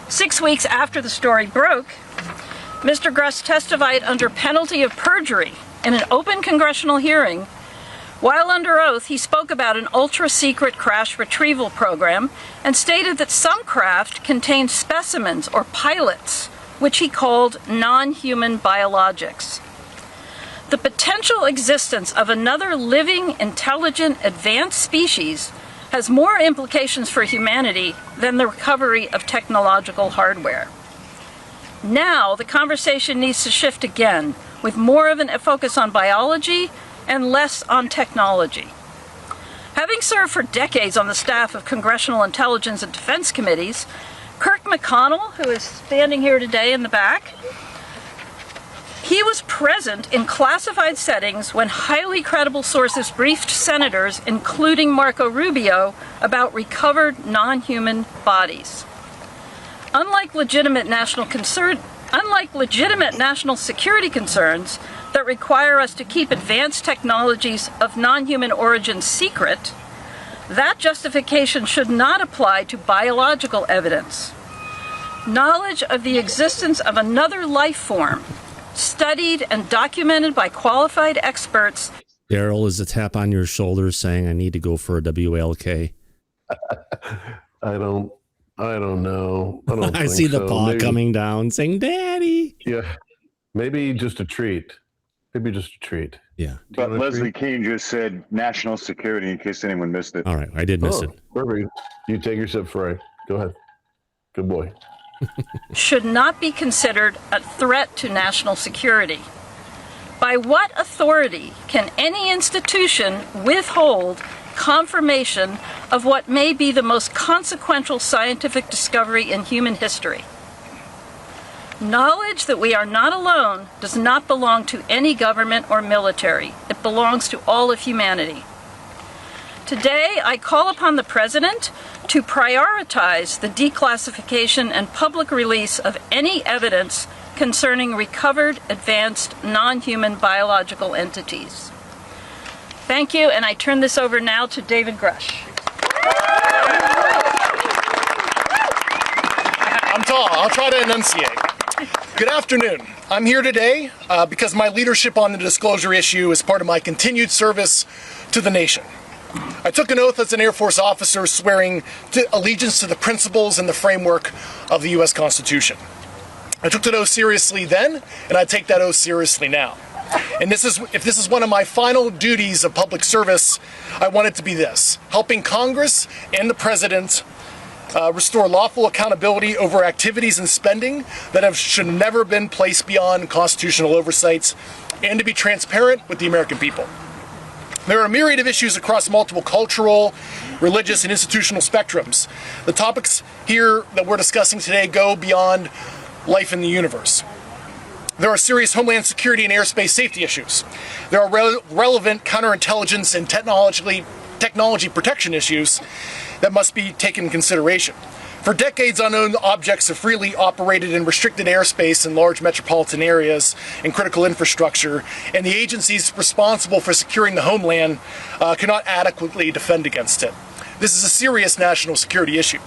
6 weeks after the story broke, Mr. Grusch testified under penalty of perjury in an open congressional hearing. While under oath, he spoke about an ultra-secret crash retrieval program and stated that some craft contained specimens or pilots, which he called non-human biologics. The potential existence of another living, intelligent, advanced species has more implications for humanity than the recovery of technological hardware. Now, the conversation needs to shift again, with more of a focus on biology and less on technology. Having served for decades on the staff of Congressional Intelligence and Defense Committees, Kirk McConnell, who is standing here today in the back, he was present in classified settings when highly credible sources briefed senators, including Marco Rubio, about recovered non-human bodies. Unlike legitimate national security concerns that require us to keep advanced technologies of non-human origin secret, that justification should not apply to biological evidence. Knowledge of the existence of another life form, studied and documented by qualified experts. Daryl is a tap on your shoulder saying, I need to go for a WLK. I don't know. I see the paw coming down saying, Daddy. Yeah. Maybe just a treat. Yeah. But Leslie Keane just said national security in case anyone missed it. All right. I did miss it. Perfect. You take your sip, Frey. Go ahead. Good boy. Should not be considered a threat to national security. By what authority can any institution withhold confirmation of what may be the most consequential scientific discovery in human history? Knowledge that we are not alone does not belong to any government or military. It belongs to all of humanity. Today, I call upon the President to prioritize the declassification and public release of any evidence concerning recovered, advanced, non-human biological entities. Thank you, and I turn this over now to David Grusch. I'm tall. I'll try to enunciate. Good afternoon. I'm here today because my leadership on the disclosure issue is part of my continued service to the nation. I took an oath as an Air Force officer swearing allegiance to the principles and the framework of the U.S. Constitution. I took that oath seriously then, and I take that oath seriously now. And if this is one of my final duties of public service, I want it to be this: helping Congress and the President restore lawful accountability over activities and spending that should never been placed beyond constitutional oversights, and to be transparent with the American people. There are a myriad of issues across multiple cultural, religious, and institutional spectrums. The topics here that we're discussing today go beyond life in the universe. There are serious homeland security and airspace safety issues. There are relevant counterintelligence and technology protection issues that must be taken into consideration. For decades, unknown objects have freely operated in restricted airspace in large metropolitan areas and critical infrastructure, and the agencies responsible for securing the homeland cannot adequately defend against it. This is a serious national security issue.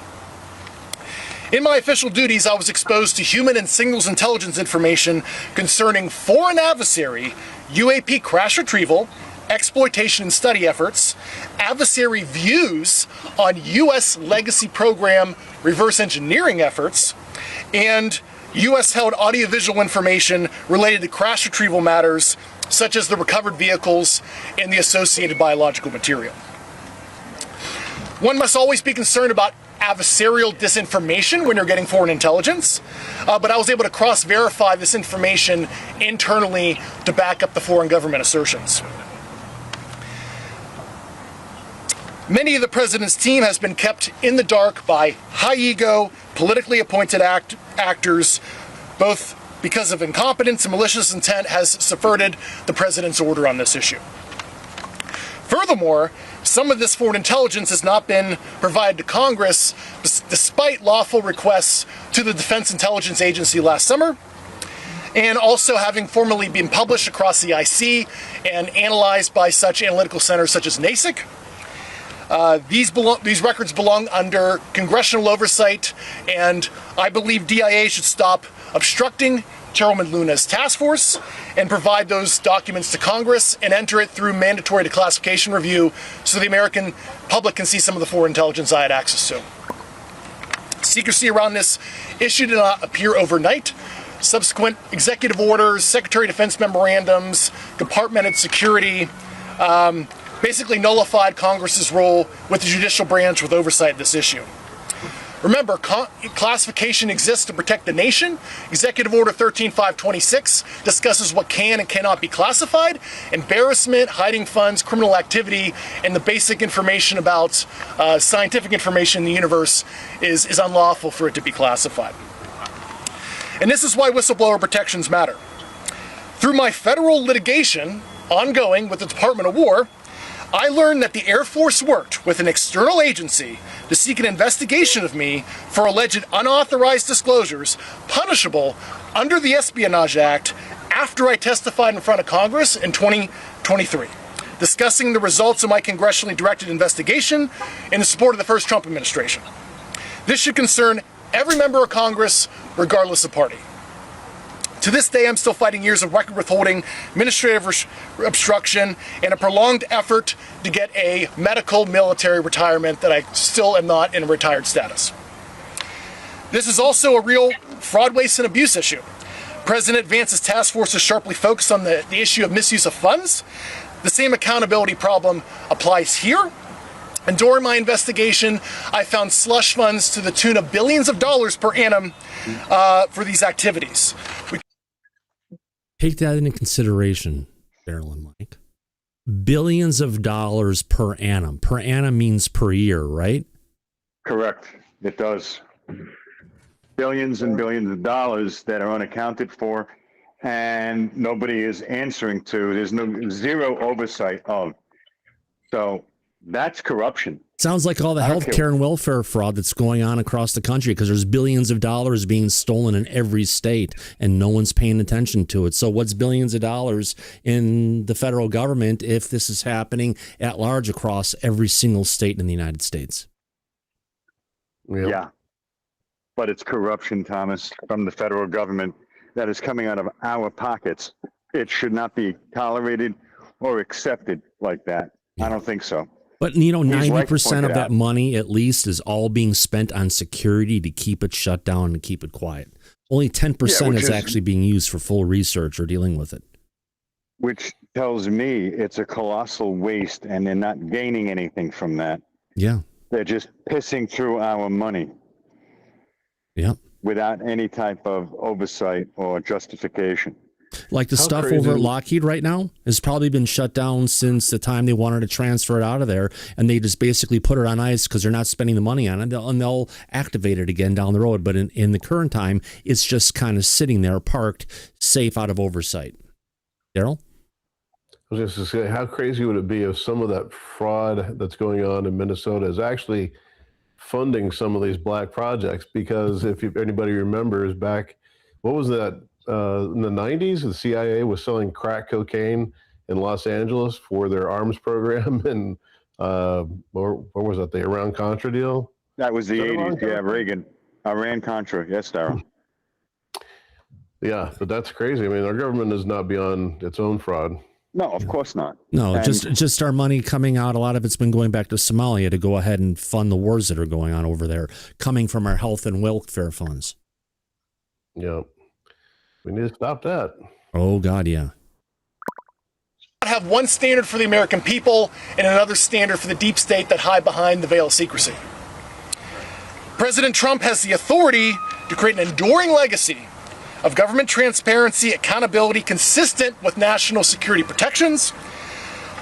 In my official duties, I was exposed to human and signals intelligence information concerning foreign adversary, UAP crash retrieval, exploitation and study efforts, adversary views on U.S. legacy program reverse engineering efforts, and U.S.-held audiovisual information related to crash retrieval matters, such as the recovered vehicles and the associated biological material. One must always be concerned about adversarial disinformation when you're getting foreign intelligence, but I was able to cross-verify this information internally to back up the foreign government assertions. Many of the president's team has been kept in the dark by high-ego, politically appointed actors, both because of incompetence and malicious intent has subverted the president's order on this issue. Furthermore, some of this foreign intelligence has not been provided to Congress despite lawful requests to the Defense Intelligence Agency last summer, and also having formally been published across the IC and analyzed by such analytical centers such as NASIC. These records belong under congressional oversight, and I believe DIA should stop obstructing Chairwoman Luna's task force and provide those documents to Congress and enter it through mandatory declassification review so the American public can see some of the foreign intelligence I had access to. Secrecy around this issue did not appear overnight. Subsequent executive orders, Secretary of Defense memorandums, compartmented security, basically nullified Congress's role with the judicial branch with oversight of this issue. Remember, classification exists to protect the nation. Executive Order 13526 discusses what can and cannot be classified. Embarrassment, hiding funds, criminal activity, and the basic information about scientific information in the universe is unlawful for it to be classified. And this is why whistleblower protections matter. Through my federal litigation ongoing with the Department of War, I learned that the Air Force worked with an external agency to seek an investigation of me for alleged unauthorized disclosures punishable under the Espionage Act after I testified in front of Congress in 2023, discussing the results of my congressionally directed investigation in the support of the first Trump administration. This should concern every member of Congress, regardless of party. To this day, I'm still fighting years of record withholding, administrative obstruction, and a prolonged effort to get a medical military retirement that I still am not in a retired status. This is also a real fraud, waste, and abuse issue. President Vance's task force is sharply focused on the issue of misuse of funds. The same accountability problem applies here. And during my investigation, I found slush funds to the tune of billions of dollars per annum for these activities. Take that into consideration, Daryl and Mike. Billions of dollars per annum. Per annum means per year, right? Correct. It does. Billions and billions of dollars that are unaccounted for and nobody is answering to. There's zero oversight of. So that's corruption. Sounds like all the healthcare and welfare fraud that's going on across the country because there's billions of dollars being stolen in every state and no one's paying attention to it. So what's billions of dollars in the federal government if this is happening at large across every single state in the United States? Yeah. But it's corruption, Thomas, from the federal government that is coming out of our pockets. It should not be tolerated or accepted like that. I don't think so. But, 90% of that money, at least, is all being spent on security to keep it shut down and keep it quiet. Only 10% is actually being used for full research or dealing with it. Which tells me it's a colossal waste and they're not gaining anything from that. Yeah. They're just pissing through our money. Yep. Without any type of oversight or justification. Like the stuff over at Lockheed right now has probably been shut down since the time they wanted to transfer it out of there, and they just basically put it on ice because they're not spending the money on it, and they'll activate it again down the road. But in the current time, it's just kind of sitting there, parked, safe out of oversight. Daryl? I was just going to say, how crazy would it be if some of that fraud that's going on in Minnesota is actually funding some of these black projects? Because if anybody remembers back, what was that? In the 90s, the CIA was selling crack cocaine in Los Angeles for their arms program. And what was that, the Iran-Contra deal? That was the 80s, yeah, Reagan. Iran-Contra, yes, Daryl. Yeah, but that's crazy. I mean, our government is not beyond its own fraud. No, of course not. No, just our money coming out. A lot of it's been going back to Somalia to go ahead and fund the wars that are going on over there, coming from our health and welfare funds. Yeah. We need to stop that. Oh, God, yeah. Not have one standard for the American people and another standard for the deep state that hide behind the veil of secrecy. President Trump has the authority to create an enduring legacy of government transparency, accountability consistent with national security protections.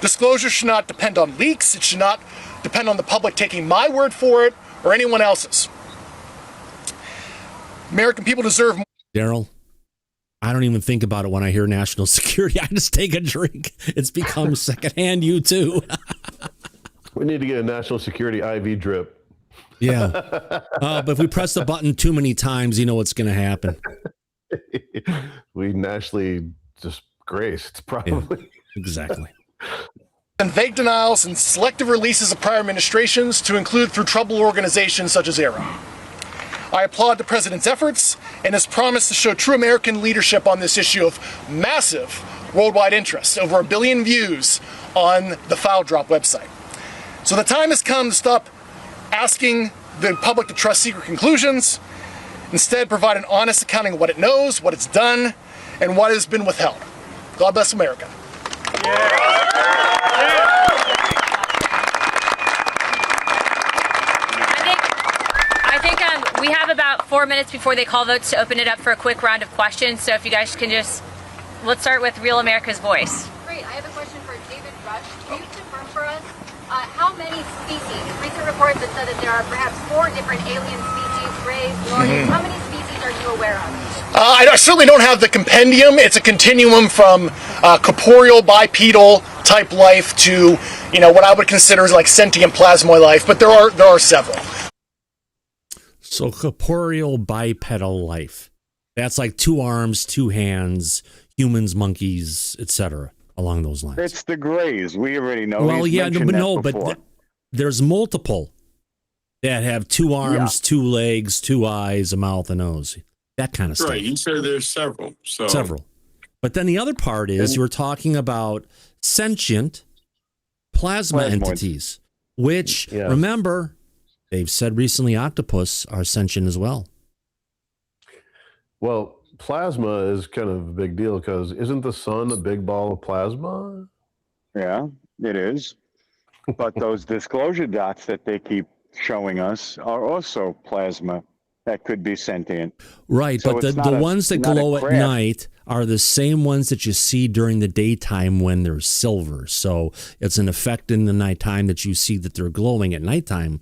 Disclosure should not depend on leaks. It should not depend on the public taking my word for it or anyone else's. American people deserve more. Daryl, I don't even think about it when I hear national security. I just take a drink. It's become secondhand you too. We need to get a national security IV drip. Yeah. But if we press the button too many times, you know what's going to happen. We nationally disgraced, probably. Yeah, exactly. And vague denials and selective releases of prior administrations to include through troubled organizations such as ARROW. I applaud the president's efforts and his promise to show true American leadership on this issue of massive worldwide interest, over 1 billion views on the File Drop website. So the time has come to stop asking the public to trust secret conclusions. Instead, provide an honest accounting of what it knows, what it's done, and what has been withheld. God bless America. We have about 4 minutes before they call votes to open it up for a quick round of questions. So if you guys can let's start with Real America's Voice. Great. I have a question for David Grusch. Can you confirm for us how many species? Recent reports have said that there are perhaps 4 different alien species, rays, warriors. How many species are you aware of? I certainly don't have the compendium. It's a continuum from corporeal, bipedal type life to, what I would consider like sentient plasmoid life. But there are several. So corporeal bipedal life. That's like 2 arms, 2 hands, humans, monkeys, etc. along those lines. It's the grays. We already know. Well, yeah, but there's multiple that have 2 arms, 2 legs, 2 eyes, a mouth, a nose. That kind of stuff. Right. You said there's several. Several. But then the other part is you're talking about sentient plasma entities, which, remember, they've said recently octopus are sentient as well. Well, plasma is kind of a big deal because isn't the sun a big ball of plasma? Yeah, it is. But those disclosure dots that they keep showing us are also plasma that could be sentient. Right, so but the ones that glow at night are the same ones that you see during the daytime when they're silver. So it's an effect in the nighttime that you see that they're glowing at nighttime.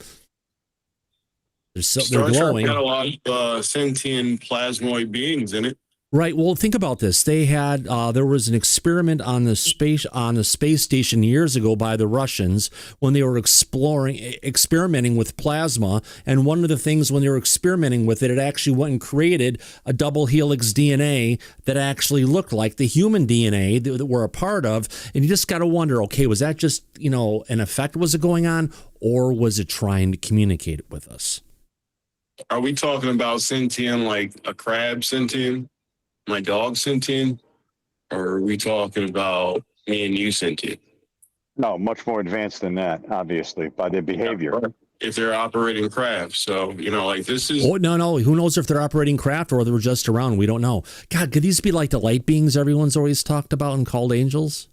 They're glowing. Got a lot of sentient plasmoid beings in it. Right. Well, think about this. They had there was an experiment on the space station years ago by the Russians when they were experimenting with plasma. And one of the things when they were experimenting with it, it actually went and created a double helix DNA that actually looked like the human DNA that we're a part of. And you just got to wonder, okay, was that just an effect was it going on, or was it trying to communicate it with us? Are we talking about sentient like a crab sentient? My dog sentient? Or are we talking about me and you sentient? No, much more advanced than that, obviously, by their behavior. If they're operating craft. So, like this is... Oh, no. Who knows if they're operating craft or they're just around? We don't know. God, could these be like the light beings everyone's always talked about and called angels?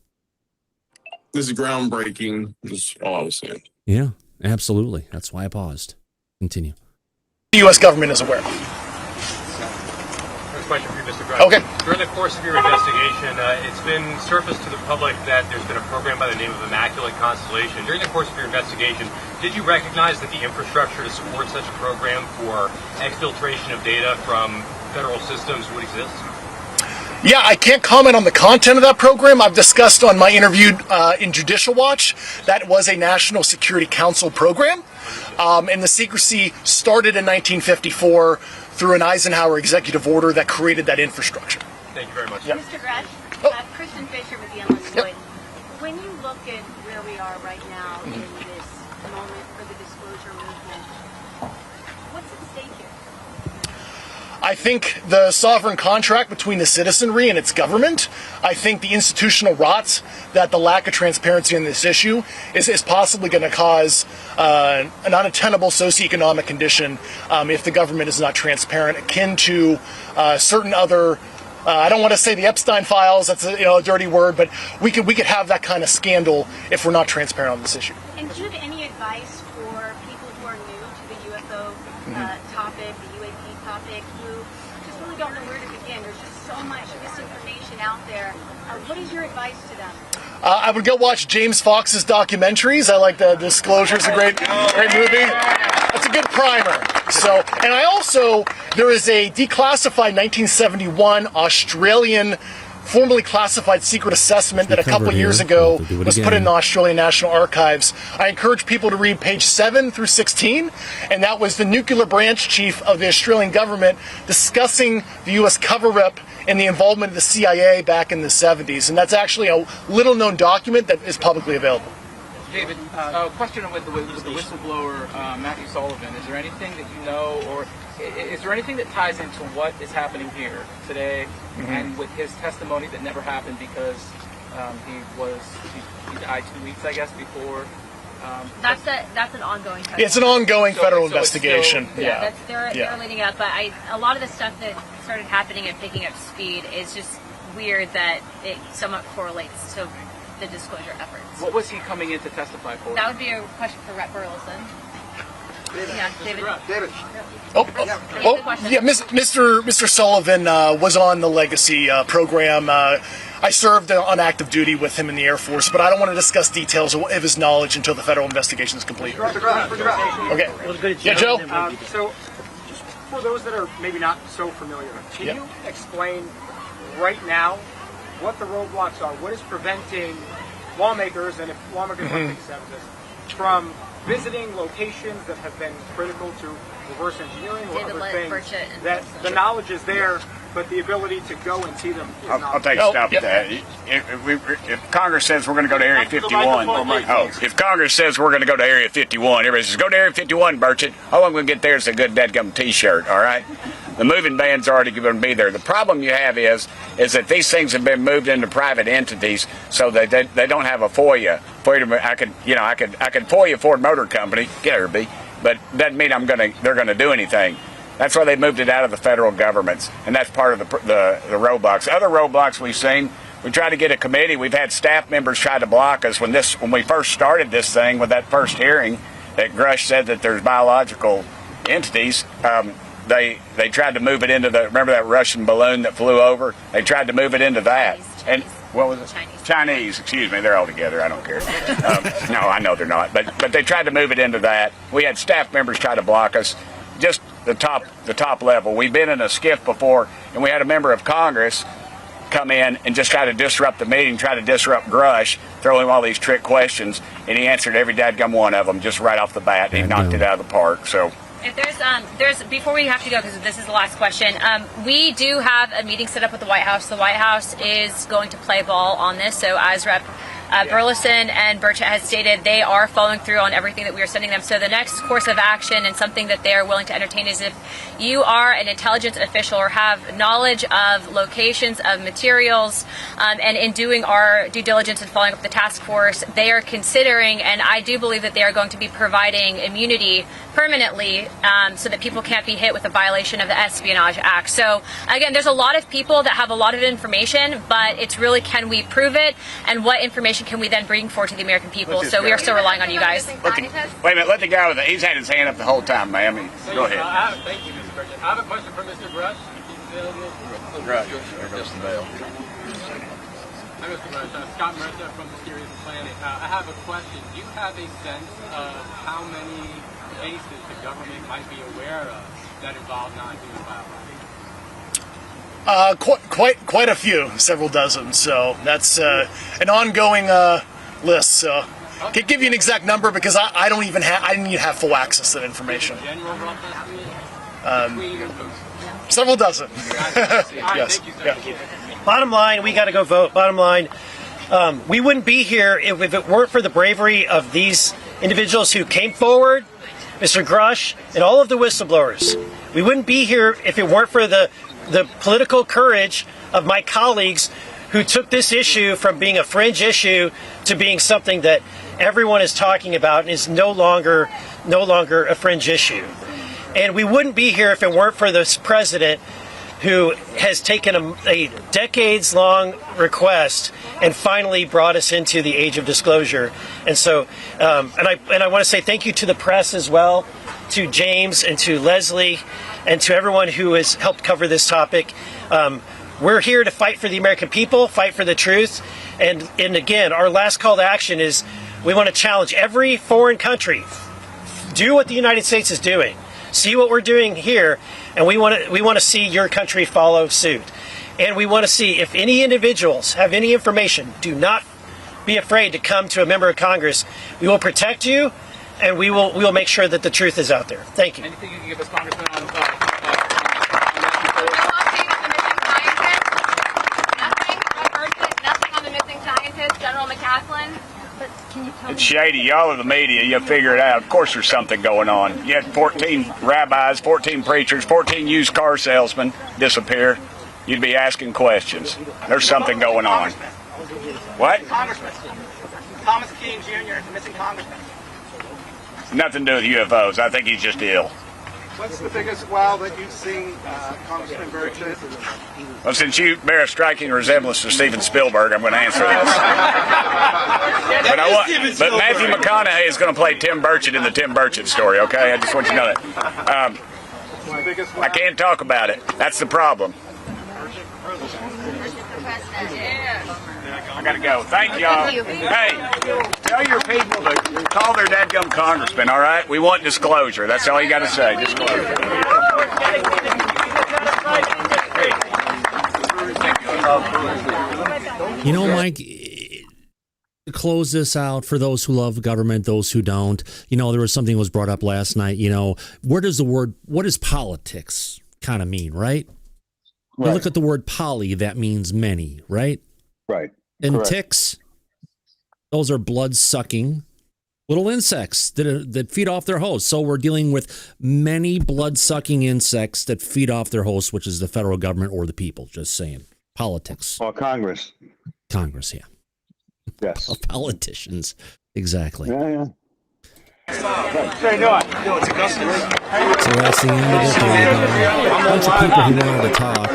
This is groundbreaking. That's all I was saying. Yeah, absolutely. That's why I paused. Continue. The U.S. government is aware of. Question for you, Mr. Grusch. Okay. During the course of your investigation, it's been surfaced to the public that there's been a program by the name of Immaculate Constellation. During the course of your investigation, did you recognize that the infrastructure to support such a program for exfiltration of data from federal systems would exist? Yeah, I can't comment on the content of that program. I've discussed on my interview in Judicial Watch that was a National Security Council program, and the secrecy started in 1954 through an Eisenhower executive order that created that infrastructure. Thank you very much. Yep. Mr. Grusch, Christian Fisher with the Endless Voice. When you look at where we are right now in this moment for the disclosure movement, what's at stake here? I think the sovereign contract between the citizenry and its government, I think the institutional rot that the lack of transparency in this issue is possibly going to cause an unattainable socioeconomic condition if the government is not transparent, akin to certain other I don't want to say the Epstein files, that's a dirty word, but we could have that kind of scandal if we're not transparent on this issue. And do you have any advice for people who are new to the UFO topic, the UAP topic, who just really don't know where to begin? There's just so much misinformation out there. What is your advice to them? I would go watch James Fox's documentaries. I like the Disclosure. It's a great movie. That's a good primer. So, and there is a declassified 1971 Australian formally classified secret assessment that a couple of years ago was put in the Australian National Archives. I encourage people to read page 7 through 16, and that was the nuclear branch chief of the Australian government discussing the U.S. cover-up and the involvement of the CIA back in the 70s. And that's actually a little-known document that is publicly available. David, a question with the whistleblower, Matthew Sullivan. Is there anything that you know, or is there anything that ties into what is happening here today and with his testimony that never happened because he died 2 weeks, I guess, before? That's an ongoing. It's an ongoing federal investigation. They're leading up, but a lot of the stuff that started happening and picking up speed is just weird that it somewhat correlates to the disclosure efforts. What was he coming in to testify for? That would be a question for Rep. Burleson. Yeah, David. Mr. Sullivan was on the Legacy program. I served on active duty with him in the Air Force, but I don't want to discuss details of his knowledge until the federal investigation is complete. Okay. Yeah, Joe? So, just for those that are maybe not so familiar, can you explain right now what the roadblocks are? What is preventing lawmakers, and if lawmakers don't accept this, from visiting locations that have been critical to reverse engineering or other things, that the knowledge is there, but the ability to go and see them is not. I'll take a stop at that. If Congress says we're going to go to Area 51, if Congress says we're going to go to Area 51, everybody says, go to Area 51, Burchett. All I'm going to get there is a good dadgum T-shirt, all right? The moving ban's already going to be there. The problem you have is that these things have been moved into private entities, so they don't have a FOIA. I could FOIA Ford Motor Company, get her, B, but doesn't mean they're going to do anything. That's why they moved it out of the federal governments, and that's part of the roadblocks. Other roadblocks we've seen, we tried to get a committee. We've had staff members try to block us when we first started this thing with that first hearing that Grusch said that there's biological entities. They tried to move it into remember that Russian balloon that flew over? They tried to move it into that. And what was it? Chinese, excuse me, they're all together, I don't care. No, I know they're not. But they tried to move it into that. We had staff members try to block us. Just the top level. We've been in a skiff before, and we had a member of Congress come in and just try to disrupt the meeting, try to disrupt Grusch, throw him all these trick questions, and he answered every dadgum one of them just right off the bat. He knocked it out of the park. So. If there's before we have to go, because this is the last question, we do have a meeting set up with the White House. The White House is going to play ball on this. So as Rep. Burleson and Burchett has stated, they are following through on everything that we are sending them. So the next course of action and something that they are willing to entertain is if you are an intelligence official or have knowledge of locations of materials, and in doing our due diligence and following up the task force, they are considering, and I do believe that they are going to be providing immunity permanently, so that people can't be hit with a violation of the Espionage Act. So again, there's a lot of people that have a lot of information, but it's really, can we prove it, and what information can we then bring forward to the American people? So we are still relying on you guys. Wait a minute, let the guy he's had his hand up the whole time, ma'am. Go ahead. Thank you, Mr. President. I have a question for Mr. Grusch. Just the bell. Hi, Mr. Grusch. Scott Mercer from Mysterious Planet. I have a question. Do you have a sense of how many cases the government might be aware of that involve non-human biology? Quite a few, several dozen. So that's an ongoing list. So I can't give you an exact number because I didn't even have full access to that information. Several dozen. Yes. Yeah. Bottom line, we got to go vote. Bottom line, we wouldn't be here if it weren't for the bravery of these individuals who came forward, Mr. Grusch, and all of the whistleblowers. We wouldn't be here if it weren't for the political courage of my colleagues who took this issue from being a fringe issue to being something that everyone is talking about and is no longer a fringe issue. And we wouldn't be here if it weren't for this president who has taken a decades-long request and finally brought us into the age of disclosure. And so, and I want to say thank you to the press as well, to James and to Leslie, and to everyone who has helped cover this topic. We're here to fight for the American people, fight for the truth. And again, our last call to action is we want to challenge every foreign country. Do what the United States is doing. See what we're doing here, and we want to see your country follow suit. And we want to see if any individuals have any information, do not be afraid to come to a member of Congress. We will protect you, and we will make sure that the truth is out there. Thank you. Anything you can give us, Congressman, on Nothing on the missing scientist, General McCaslin. But can you tell It's shady. Y'all are the media. You figure it out. Of course there's something going on. You had 14 rabbis, 14 preachers, 14 used car salesmen disappear. You'd be asking questions. There's something going on. What? Congressman. Thomas Keene Jr., the missing congressman. Nothing to do with UFOs. I think he's just ill. What's the biggest wow that you've seen, Congressman Burchett? Well, since you bear a striking resemblance to Steven Spielberg, I'm going to answer this. But Matthew McConaughey is going to play Tim Burchett in the Tim Burchett story, okay? I just want you to know that. I can't talk about it. That's the problem. I got to go. Thank y'all. Hey, tell your people to call their dadgum congressman, all right? We want disclosure. That's all you got to say. Disclosure. You know, Mike, to close this out for those who love government, those who don't, there was something that was brought up last night, what does politics kind of mean, right? Right. Look at the word poly, that means many, right? Right. And correct. ticks, those are blood-sucking little insects that feed off their host. So we're dealing with many blood-sucking insects that feed off their host, which is the federal government or the people, just saying. Politics. Or Congress. Congress, yeah. Yes. Politicians, exactly. Yeah. How you doing? So that's the end of it. A bunch of people who wanted to talk.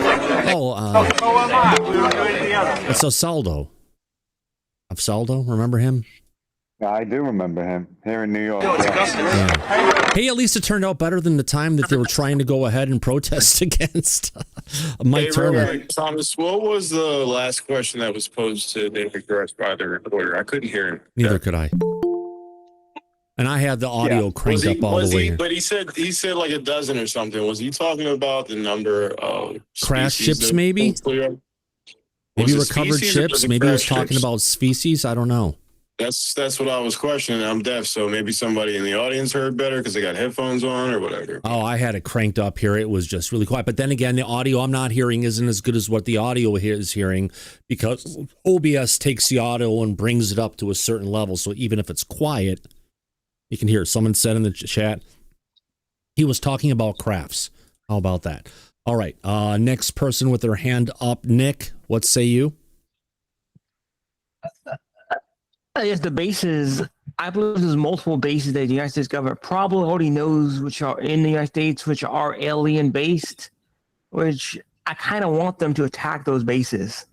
It's Elizondo. Elizondo, remember him? Yeah, I do remember him here in New York. Yeah. Hey, at least it turned out better than the time that they were trying to go ahead and protest against Mike Turner. Right. Thomas, what was the last question that was posed to David Grusch by the reporter? I couldn't hear him. Neither could I. And I had the audio cranked up all the way. But he said like a dozen or something. Was he talking about the number of crash ships? Maybe recovered ships. Maybe he was talking about species. I don't know. That's what I was questioning. I'm deaf, so maybe somebody in the audience heard better because they got headphones on or whatever. Oh, I had it cranked up here. It was just really quiet. But then again, the audio I'm not hearing isn't as good as what the audio is hearing because OBS takes the audio and brings it up to a certain level. So even if it's quiet, you can hear. Someone said in the chat he was talking about crafts. How about that? All right. Next person with their hand up. Nick, what say you? Yes, the bases. I believe there's multiple bases that the United States government probably already knows, which are in the United States, which are alien based, which I kind of want them to attack those bases.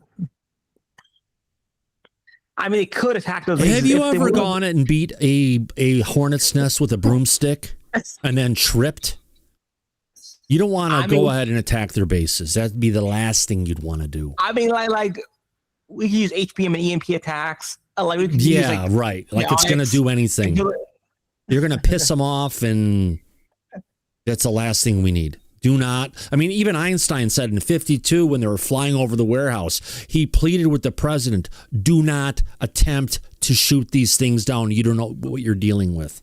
I mean, they could attack those bases. Have you ever gone and beat a hornet's nest with a broomstick and then tripped? You don't want to go ahead and attack their bases. That'd be the last thing you'd want to do. I mean, like we could use HPM and EMP attacks. Like we could use, like, right. Like it's going to do anything. You're going to piss them off, and that's the last thing we need. Do not. I mean, even Einstein said in 1952 when they were flying over the warehouse, he pleaded with the president, do not attempt to shoot these things down. You don't know what you're dealing with.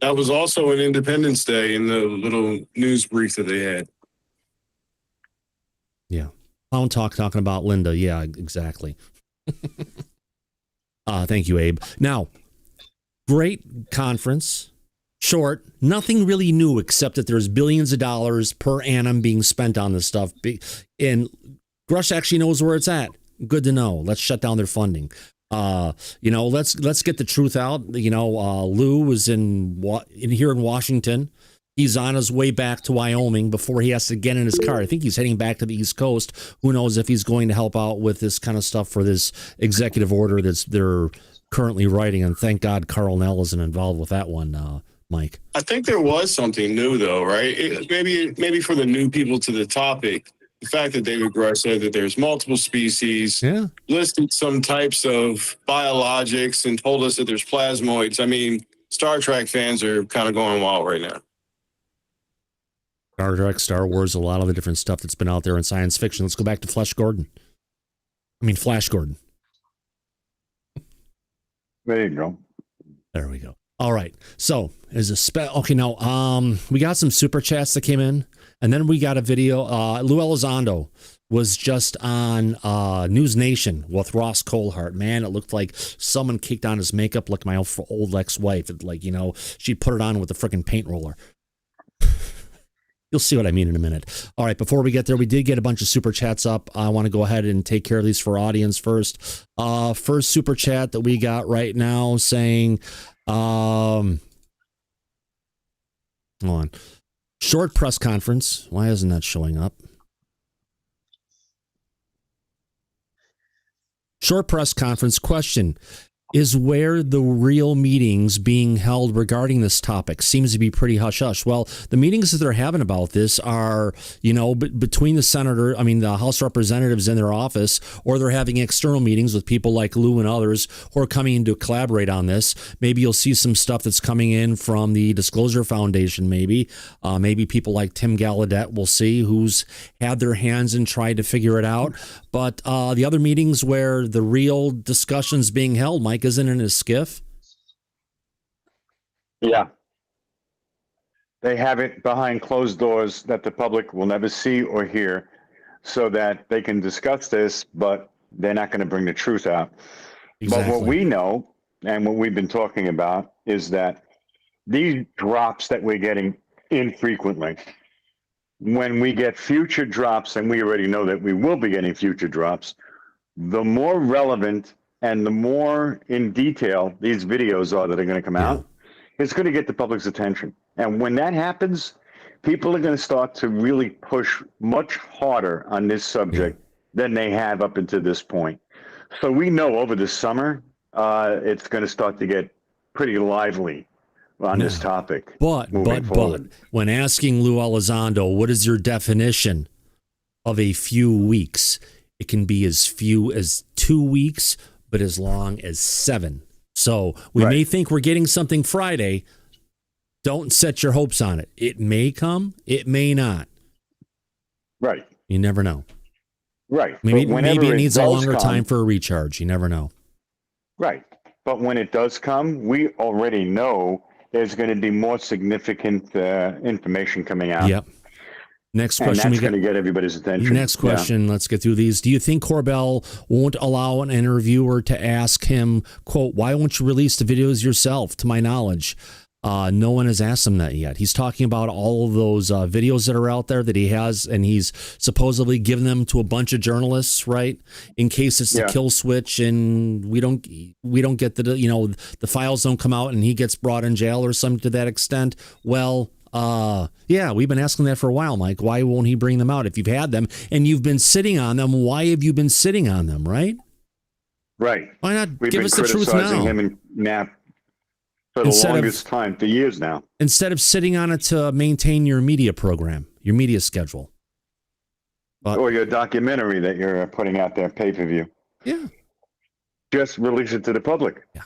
That was also an Independence Day in the little news brief that they had. Yeah. Clown talking about Linda. Yeah, exactly. Thank you, Abe. Now, great conference. Short, nothing really new except that there's billions of dollars per annum being spent on this stuff. And Grusch actually knows where it's at. Good to know. Let's shut down their funding. Let's get the truth out. Lou was in here in Washington. He's on his way back to Wyoming before he has to get in his car. I think he's heading back to the East Coast. Who knows if he's going to help out with this kind of stuff for this executive order they're currently writing. And thank God Carl Nell isn't involved with that one, Mike. I think there was something new, though, right? Maybe for the new people to the topic, the fact that David Grusch said that there's multiple species, listed some types of biologics, and told us that there's plasmoids. I mean, Star Trek fans are kind of going wild right now. Star Trek, Star Wars, a lot of the different stuff that's been out there in science fiction. Let's go back to Flash Gordon. There you go. There we go. All right. So okay. Now, we got some super chats that came in, and then we got a video. Lou Elizondo was just on News Nation with Ross Coulthart. Man, it looked like someone kicked on his makeup like my old ex-wife. She put it on with a freaking paint roller. You'll see what I mean in a minute. All right, before we get there, we did get a bunch of super chats up. I want to go ahead and take care of these for audience first. First super chat that we got right now saying, hold on. Short press conference. Why isn't that showing up? Short press conference question. Is where the real meetings being held regarding this topic? Seems to be pretty hush-hush. Well, the meetings that they're having about this are, between the House representatives in their office, or they're having external meetings with people like Lou and others who are coming in to collaborate on this. Maybe you'll see some stuff that's coming in from the Disclosure Foundation, maybe people like Tim Gallaudet, we'll see, who's had their hands and tried to figure it out. But the other meetings where the real discussion's being held, Mike, isn't in a skiff? Yeah. They have it behind closed doors that the public will never see or hear, so that they can discuss this, but they're not going to bring the truth out. Exactly. But what we know and what we've been talking about is that these drops that we're getting infrequently, when we get future drops, and we already know that we will be getting future drops, the more relevant and the more in detail these videos are that are going to come out, it's going to get the public's attention. And when that happens, people are going to start to really push much harder on this subject than they have up until this point. So we know over the summer, it's going to start to get pretty lively on this topic. But when asking Lou Elizondo, what is your definition of a few weeks? It can be as few as 2 weeks, but as long as 7. So we may think we're getting something Friday. Don't set your hopes on it. It may come. It may not. Right. You never know. Right. Maybe it needs a longer time for a recharge. You never know. Right. But when it does come, we already know there's going to be more significant information coming out. Yep. Next question. And that's going to get everybody's attention. Next question. Let's get through these. Do you think Corbell won't allow an interviewer to ask him, quote, why won't you release the videos yourself? To my knowledge, no one has asked him that yet. He's talking about all of those videos that are out there that he has, and he's supposedly given them to a bunch of journalists, right? In case it's the kill switch and we don't get the files don't come out and he gets brought in jail or something to that extent. Well, we've been asking that for a while, Mike. Why won't he bring them out? If you've had them and you've been sitting on them, why have you been sitting on them, right? Right. Why not We've give been us the truth now? criticizing him and Knapp for the longest time, for years now. Instead of sitting on it to maintain your media program, your media schedule. Or your documentary that you're putting out there, pay-per-view. Yeah. Just release it to the public. Yeah.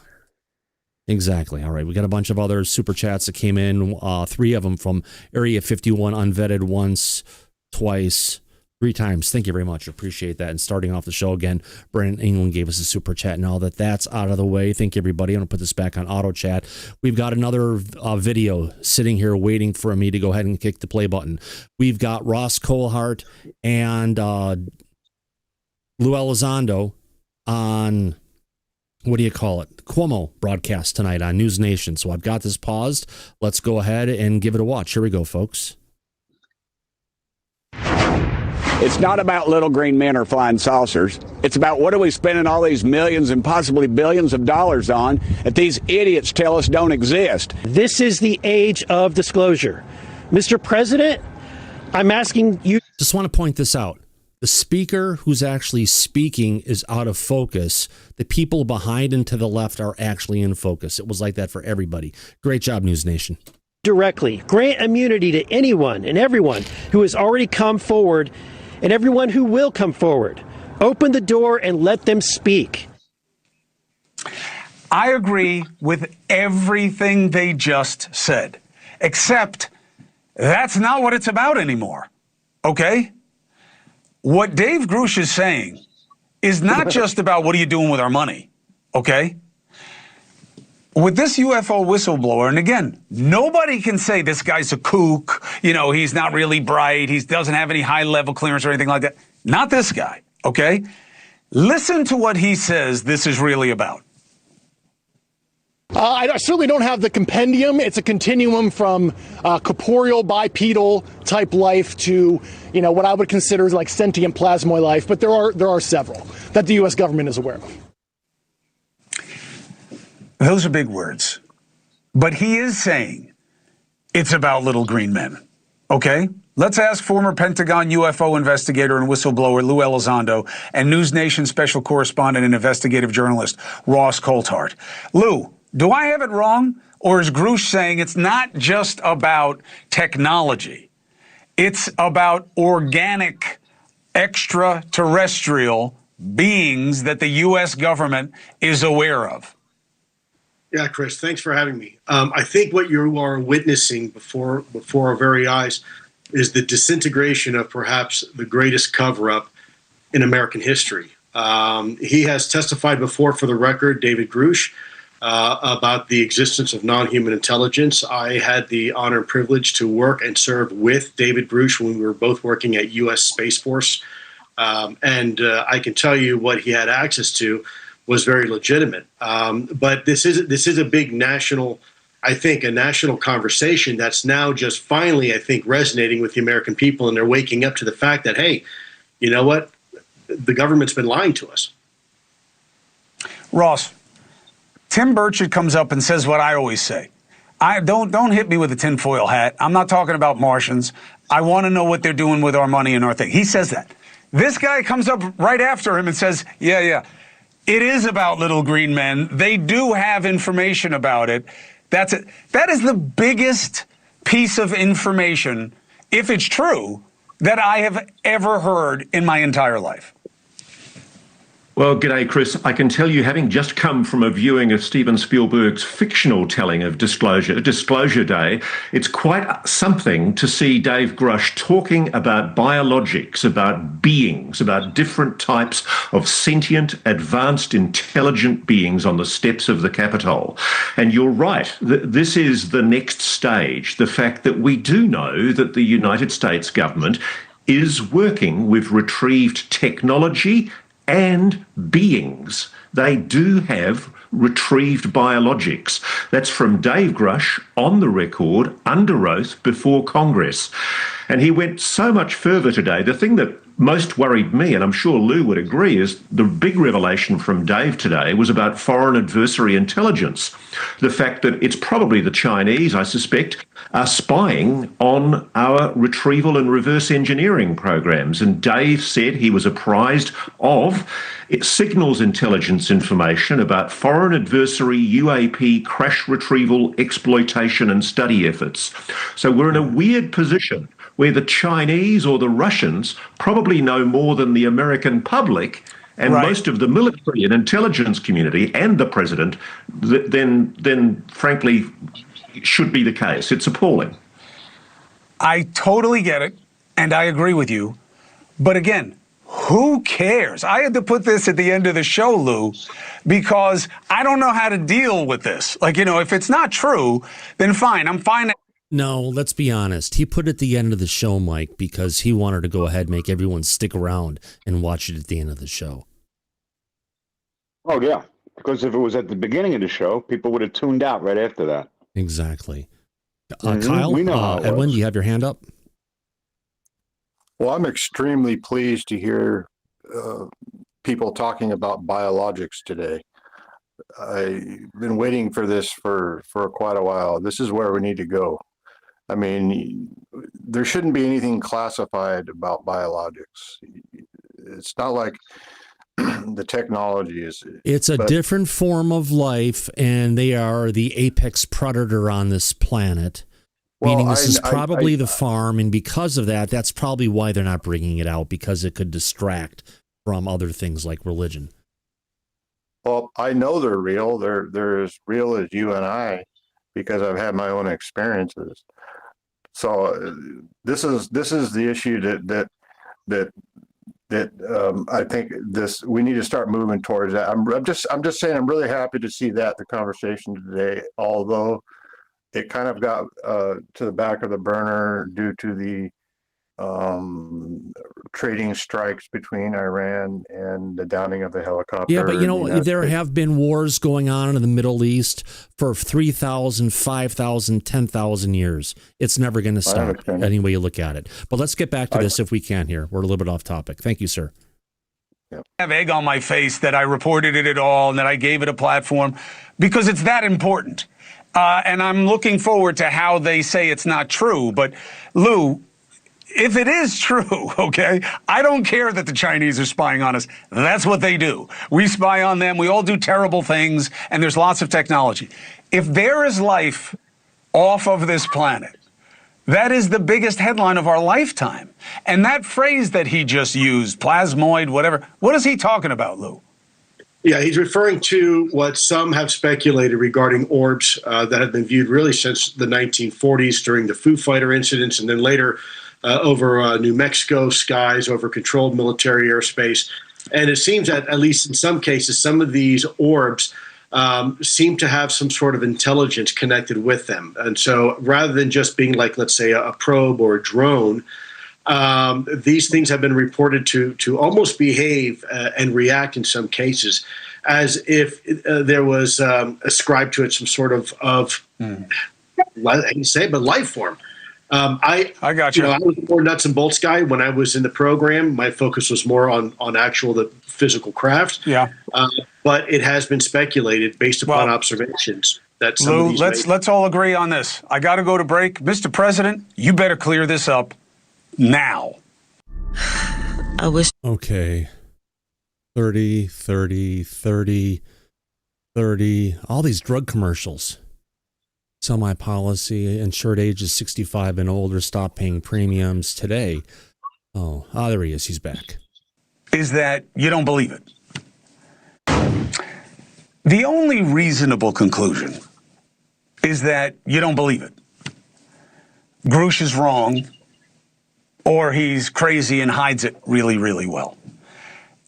Exactly. All right. We got a bunch of other super chats that came in. 3 of them from Area 51, unvetted once, twice, 3 times. Thank you very much. Appreciate that. And starting off the show again, Brandon England gave us a super chat. Now that's out of the way, thank you, everybody. I'm going to put this back on auto chat. We've got another video sitting here waiting for me to go ahead and kick the play button. We've got Ross Coulthart and Lou Elizondo on... what do you call it? Cuomo broadcast tonight on News Nation. So I've got this paused. Let's go ahead and give it a watch. Here we go, folks. It's not about little green men or flying saucers. It's about what are we spending all these millions and possibly billions of dollars on that these idiots tell us don't exist. This is the age of disclosure. Mr. President, I'm asking you. Just want to point this out. The speaker who's actually speaking is out of focus. The people behind and to the left are actually in focus. It was like that for everybody. Great job, News Nation. Directly grant immunity to anyone and everyone who has already come forward and everyone who will come forward. Open the door and let them speak. I agree with everything they just said, except that's not what it's about anymore. Okay? What Dave Grusch is saying is not just about what are you doing with our money, okay? With this UFO whistleblower, and again, nobody can say this guy's a kook, you know, he's not really bright, he doesn't have any high-level clearance or anything like that. Not this guy, okay? Listen to what he says this is really about. I certainly don't have the compendium. It's a continuum from corporeal bipedal type life to, you know, what I would consider like sentient plasmoid life. But there are several that the U.S. government is aware of. Those are big words. But he is saying it's about little green men. Okay? Let's ask former Pentagon UFO investigator and whistleblower Lou Elizondo and News Nation special correspondent and investigative journalist Ross Coulthart. Lou, do I have it wrong? Or is Grusch saying it's not just about technology? It's about organic, extraterrestrial beings that the U.S. government is aware of? Yeah, Chris, thanks for having me. I think what you are witnessing before our very eyes is the disintegration of perhaps the greatest cover-up in American history. He has testified before, for the record, David Grusch, about the existence of non-human intelligence. I had the honor and privilege to work and serve with David Grusch when we were both working at U.S. Space Force. And I can tell you what he had access to was very legitimate. But this is a big national, I think, a national conversation that's now just finally, I think, resonating with the American people. And they're waking up to the fact that, hey, you know what? The government's been lying to us. Ross, Tim Burchett comes up and says what I always say. Don't hit me with a tinfoil hat. I'm not talking about Martians. I want to know what they're doing with our money and our thing. He says that. This guy comes up right after him and says, yeah, it is about little green men. They do have information about it. That's it. That is the biggest piece of information, if it's true, that I have ever heard in my entire life. Well, g'day, Chris. I can tell you, having just come from a viewing of Steven Spielberg's fictional telling of Disclosure Day, it's quite something to see Dave Grusch talking about biologics, about beings, about different types of sentient, advanced, intelligent beings on the steps of the Capitol. And you're right, this is the next stage, the fact that we do know that the United States government is working with retrieved technology and beings. They do have retrieved biologics. That's from Dave Grusch on the record, under oath, before Congress. And he went so much further today. The thing that most worried me, and I'm sure Lou would agree, is the big revelation from Dave today was about foreign adversary intelligence. The fact that it's probably the Chinese, I suspect, are spying on our retrieval and reverse engineering programs. And Dave said he was apprised of signals intelligence information about foreign adversary UAP crash retrieval, exploitation and study efforts. So we're in a weird position where the Chinese or the Russians probably know more than the American public and most of the military and intelligence community and the president then frankly should be the case. It's appalling. I totally get it, and I agree with you. But again, who cares? I had to put this at the end of the show, Lou, because I don't know how to deal with this. Like, you know, if it's not true, then fine. I'm fine. No, let's be honest. He put it at the end of the show, Mike, because he wanted to go ahead and make everyone stick around and watch it at the end of the show. Oh, yeah. Because if it was at the beginning of the show, people would have tuned out right after that. Exactly. Kyle, we know Edwin, do you have your hand up? Well, I'm extremely pleased to hear people talking about biologics today. I've been waiting for this for quite a while. This is where we need to go. I mean, there shouldn't be anything classified about biologics. It's not like the technology is. It's a different form of life, and they are the apex predator on this planet. Well, Meaning this is probably the farm, and because of that, that's probably why they're not bringing it out, because it could distract from other things like religion. Well, I know they're real. They're as real as you and I, because I've had my own experiences. So this is the issue that I think we need to start moving towards that. I'm just saying I'm really happy to see the conversation today, although it kind of got to the back of the burner due to the trading strikes between Iran and the downing of the helicopter. Yeah, but there have been wars going on in the Middle East for 3,000, 5,000, 10,000 years. It's never going to stop any way you look at it. But let's get back to this if we can here. We're a little bit off topic. Thank you, sir. I have egg on my face that I reported it at all and that I gave it a platform because it's that important. And I'm looking forward to how they say it's not true. But Lou, if it is true, okay, I don't care that the Chinese are spying on us. That's what they do. We spy on them. We all do terrible things, and there's lots of technology. If there is life off of this planet, that is the biggest headline of our lifetime. And that phrase that he just used, plasmoid, whatever, what is he talking about, Lou? Yeah, he's referring to what some have speculated regarding orbs that have been viewed really since the 1940s during the Foo Fighter incidents, and then later over New Mexico skies, over controlled military airspace. And it seems that, at least in some cases, some of these orbs seem to have some sort of intelligence connected with them. And so rather than just being like, let's say, a probe or a drone, these things have been reported to almost behave and react in some cases as if there was ascribed to it some sort of I hate to say it, but life form. I got you. I was more nuts and bolts guy when I was in the program. My focus was more on the physical craft. Yeah. But it has been speculated based upon observations that some Lou, of these let's all agree on this. I got to go to break. Mr. President, you better clear this up now. I wish. Okay. 30, 30, 30, 30. All these drug commercials. Sell my policy. Insured ages 65 and older. Stop paying premiums today. Oh, there he is. He's back. Is that you don't believe it? The only reasonable conclusion is that you don't believe it. Grusch is wrong, or he's crazy and hides it really, really well.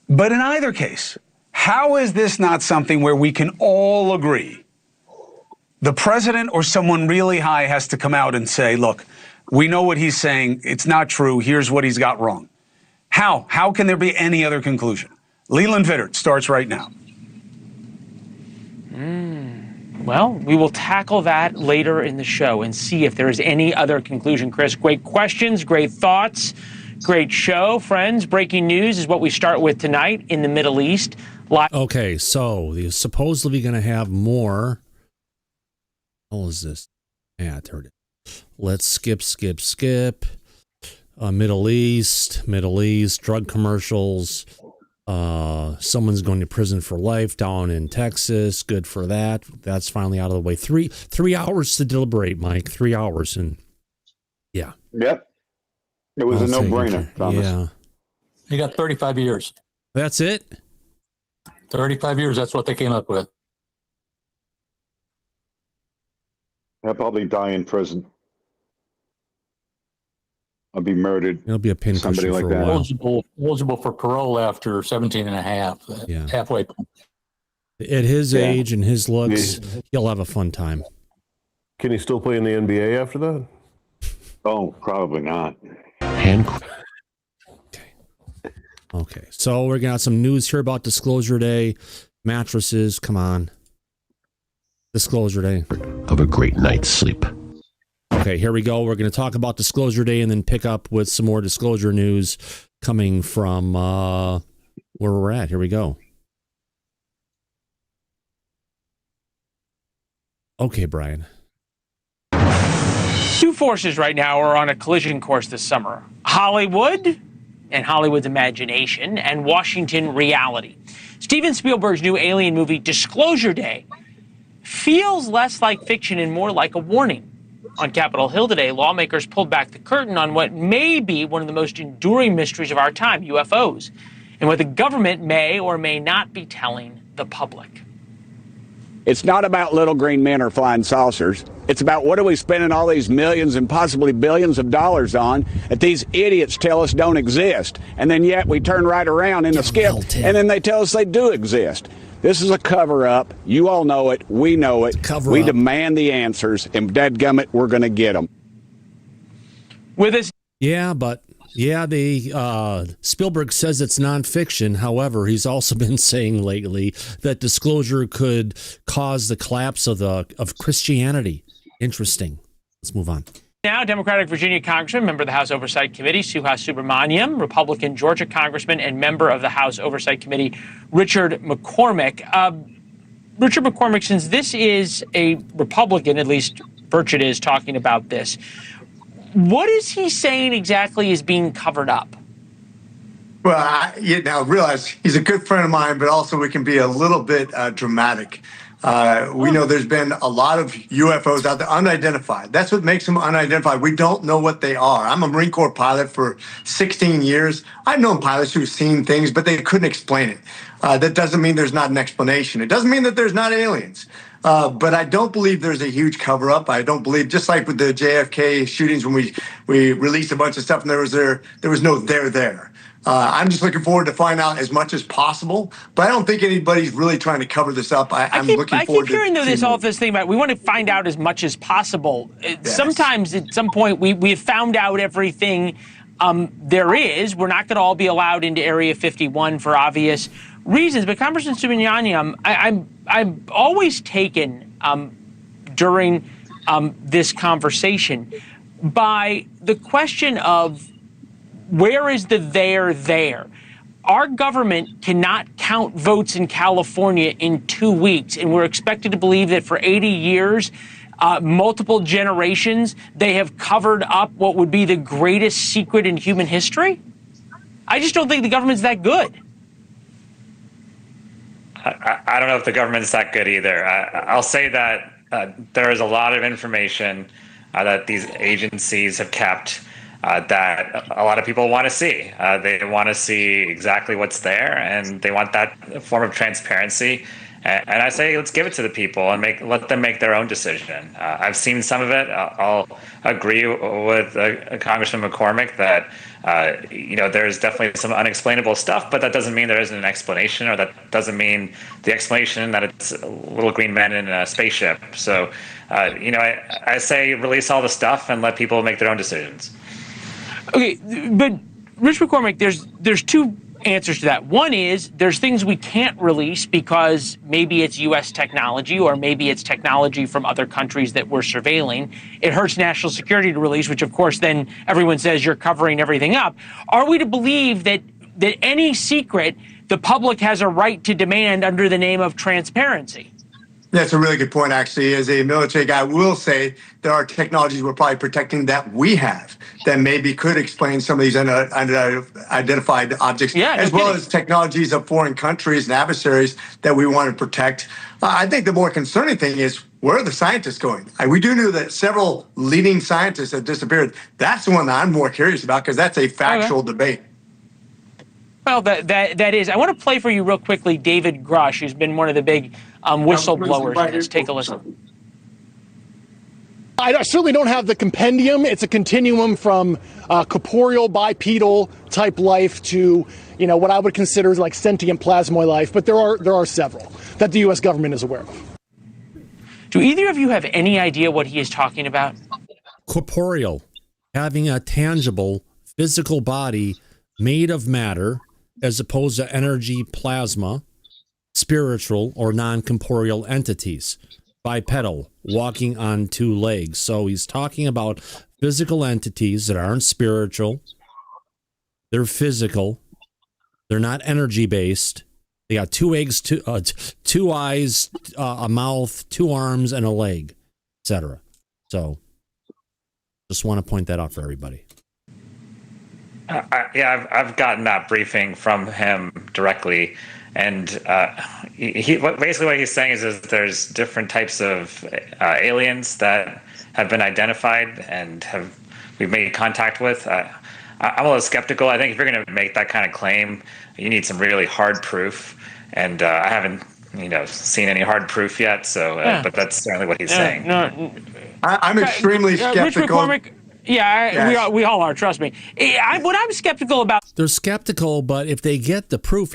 But in either case, how is this not something where we can all agree? The president or someone really high has to come out and say, look, we know what he's saying. It's not true. Here's what he's got wrong. How? How can there be any other conclusion? Leland Vittert starts right now. Well, we will tackle that later in the show and see if there is any other conclusion. Chris, great questions, great thoughts, great show, friends. Breaking news is what we start with tonight in the Middle East. Okay, so they're supposedly going to have more. What is this? Yeah, I heard it. Let's skip. Middle East, drug commercials. Someone's going to prison for life down in Texas. Good for that. That's finally out of the way. Three hours to deliberate, Mike. 3 hours. And yeah. Yep. It was a no-brainer, Thomas. Yeah. You got 35 years. That's it? 35 years. That's what they came up with. He'll probably die in prison. I'll be murdered. It'll be a pincushion somebody like for that. a while. Eligible for parole after 17 and a half. Yeah. Halfway. At his age and his looks, he'll have a fun time. Can he still play in the NBA after that? Oh, probably not. Okay. So we're going to have some news here about Disclosure Day. Mattresses, come on. Disclosure Day. Of a great night's sleep. Okay, here we go. We're going to talk about Disclosure Day and then pick up with some more disclosure news coming from where we're at. Here we go. Okay, Brian. Two forces right now are on a collision course this summer: Hollywood and Hollywood's imagination, and Washington reality. Steven Spielberg's new alien movie, Disclosure Day, feels less like fiction and more like a warning. On Capitol Hill today, lawmakers pulled back the curtain on what may be one of the most enduring mysteries of our time, UFOs, and what the government may or may not be telling the public. It's not about little green men or flying saucers. It's about what are we spending all these millions and possibly billions of dollars on that these idiots tell us don't exist. And then yet we turn right around in the skip and then they tell us they do exist. This is a cover-up. You all know it. We know it. We demand the answers, and dadgummit, we're going to get them. With us. Yeah, but Spielberg says it's nonfiction. However, he's also been saying lately that disclosure could cause the collapse of Christianity. Interesting. Let's move on. Now, Democratic Virginia Congressman, member of the House Oversight Committee, Suha Subramaniam, Republican Georgia Congressman, and member of the House Oversight Committee, Richard McCormick. Richard McCormick, since this is a Republican, at least Burchett is talking about this, what is he saying exactly is being covered up? Well, I realize he's a good friend of mine, but also we can be a little bit dramatic. We know there's been a lot of UFOs out there unidentified. That's what makes them unidentified. We don't know what they are. I'm a Marine Corps pilot for 16 years. I've known pilots who've seen things, but they couldn't explain it. That doesn't mean there's not an explanation. It doesn't mean that there's not aliens. But I don't believe there's a huge cover-up. I don't believe, just like with the JFK shootings when we released a bunch of stuff and there was no there. I'm just looking forward to find out as much as possible, but I don't think anybody's really trying to cover this up. I keep hearing though this thing about we want to find out as much as possible. Yes. Sometimes at some point we have found out everything there is. We're not going to all be allowed into Area 51 for obvious reasons. But Congressman Subramaniam, I'm always taken during this conversation by the question of where is the there? Our government cannot count votes in California in 2 weeks, and we're expected to believe that for 80 years, multiple generations, they have covered up what would be the greatest secret in human history? I just don't think the government's that good. I don't know if the government's that good either. I'll say that there is a lot of information that these agencies have kept that a lot of people want to see. They want to see exactly what's there, and they want that form of transparency. And I say, let's give it to the people and let them make their own decision. I've seen some of it. I'll agree with Congressman McCormick that there's definitely some unexplainable stuff, but that doesn't mean there isn't an explanation, or that doesn't mean the explanation that it's little green men in a spaceship. So, I say release all the stuff and let people make their own decisions. Okay, but Rich McCormick, there's two answers to that. One is there's things we can't release because maybe it's U.S. technology or maybe it's technology from other countries that we're surveilling. It hurts national security to release, which of course then everyone says you're covering everything up. Are we to believe that any secret the public has a right to demand under the name of transparency? That's a really good point, actually. As a military guy, I will say there are technologies we're probably protecting that we have that maybe could explain some of these unidentified objects, as well as technologies of foreign countries and adversaries that we want to protect. I think the more concerning thing is, where are the scientists going? We do know that several leading scientists have disappeared. That's the one that I'm more curious about, because that's a factual debate. Well, that is. I want to play for you real quickly David Grusch, who's been one of the big whistleblowers in this. Take a listen. I certainly don't have the compendium. It's a continuum from corporeal, bipedal type life to, what I would consider like sentient plasmoid life. But there are several that the U.S. government is aware of. Do either of you have any idea what he is talking about? Corporeal, having a tangible, physical body made of matter, as opposed to energy, plasma, spiritual or non-corporeal entities. Bipedal, walking on two legs. So he's talking about physical entities that aren't spiritual. They're physical. They're not energy-based. They got two legs, two eyes, a mouth, two arms, and a leg, etc. So Just want to point that out for everybody. I've gotten that briefing from him directly, and basically what he's saying is there's different types of aliens that have been identified and we've made contact with. I'm a little skeptical. I think if you're going to make that kind of claim, you need some really hard proof, and I haven't seen any hard proof yet. So, but that's certainly what he's saying. No, I'm extremely skeptical. We all are. Trust me. What I'm skeptical about. They're skeptical, but if they get the proof,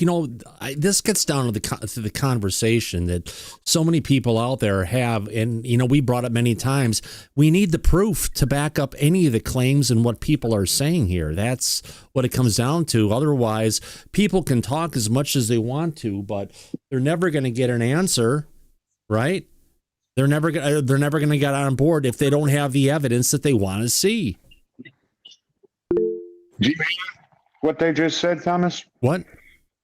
this gets down to the conversation that so many people out there have, and we brought up many times. We need the proof to back up any of the claims and what people are saying here. That's what it comes down to. Otherwise, people can talk as much as they want to, but they're never going to get an answer, right? They're never going to get on board if they don't have the evidence that they want to see. What they just said, Thomas? What?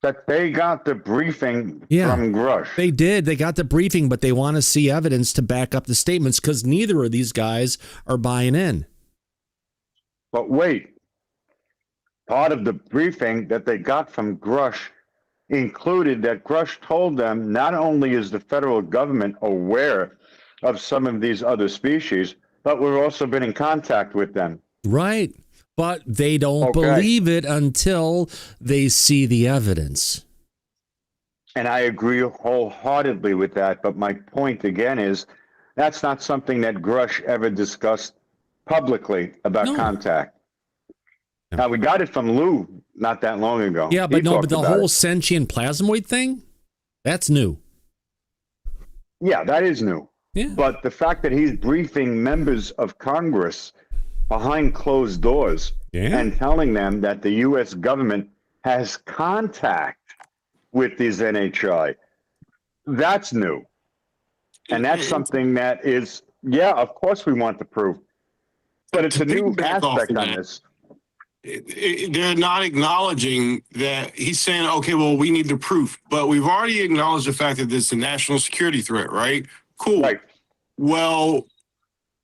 That they got the briefing from Grusch. They did. They got the briefing, but they want to see evidence to back up the statements because neither of these guys are buying in. But wait. Part of the briefing that they got from Grusch included that Grusch told them not only is the federal government aware of some of these other species, but we've also been in contact with them. Right. But they don't believe it until they see the evidence. And I agree wholeheartedly with that. But my point again is that's not something that Grusch ever discussed publicly about contact. Now, we got it from Lou not that long ago. Yeah, but the whole sentient plasmoid thing, that's new. Yeah, that is new. Yeah. But the fact that he's briefing members of Congress behind closed doors and telling them that the U.S. government has contact with these NHI, that's new. And that's something that is, of course we want the proof. But it's a new aspect on this. They're not acknowledging that he's saying, okay, well, we need the proof, but we've already acknowledged the fact that this is a national security threat, right? Cool. Right. Well,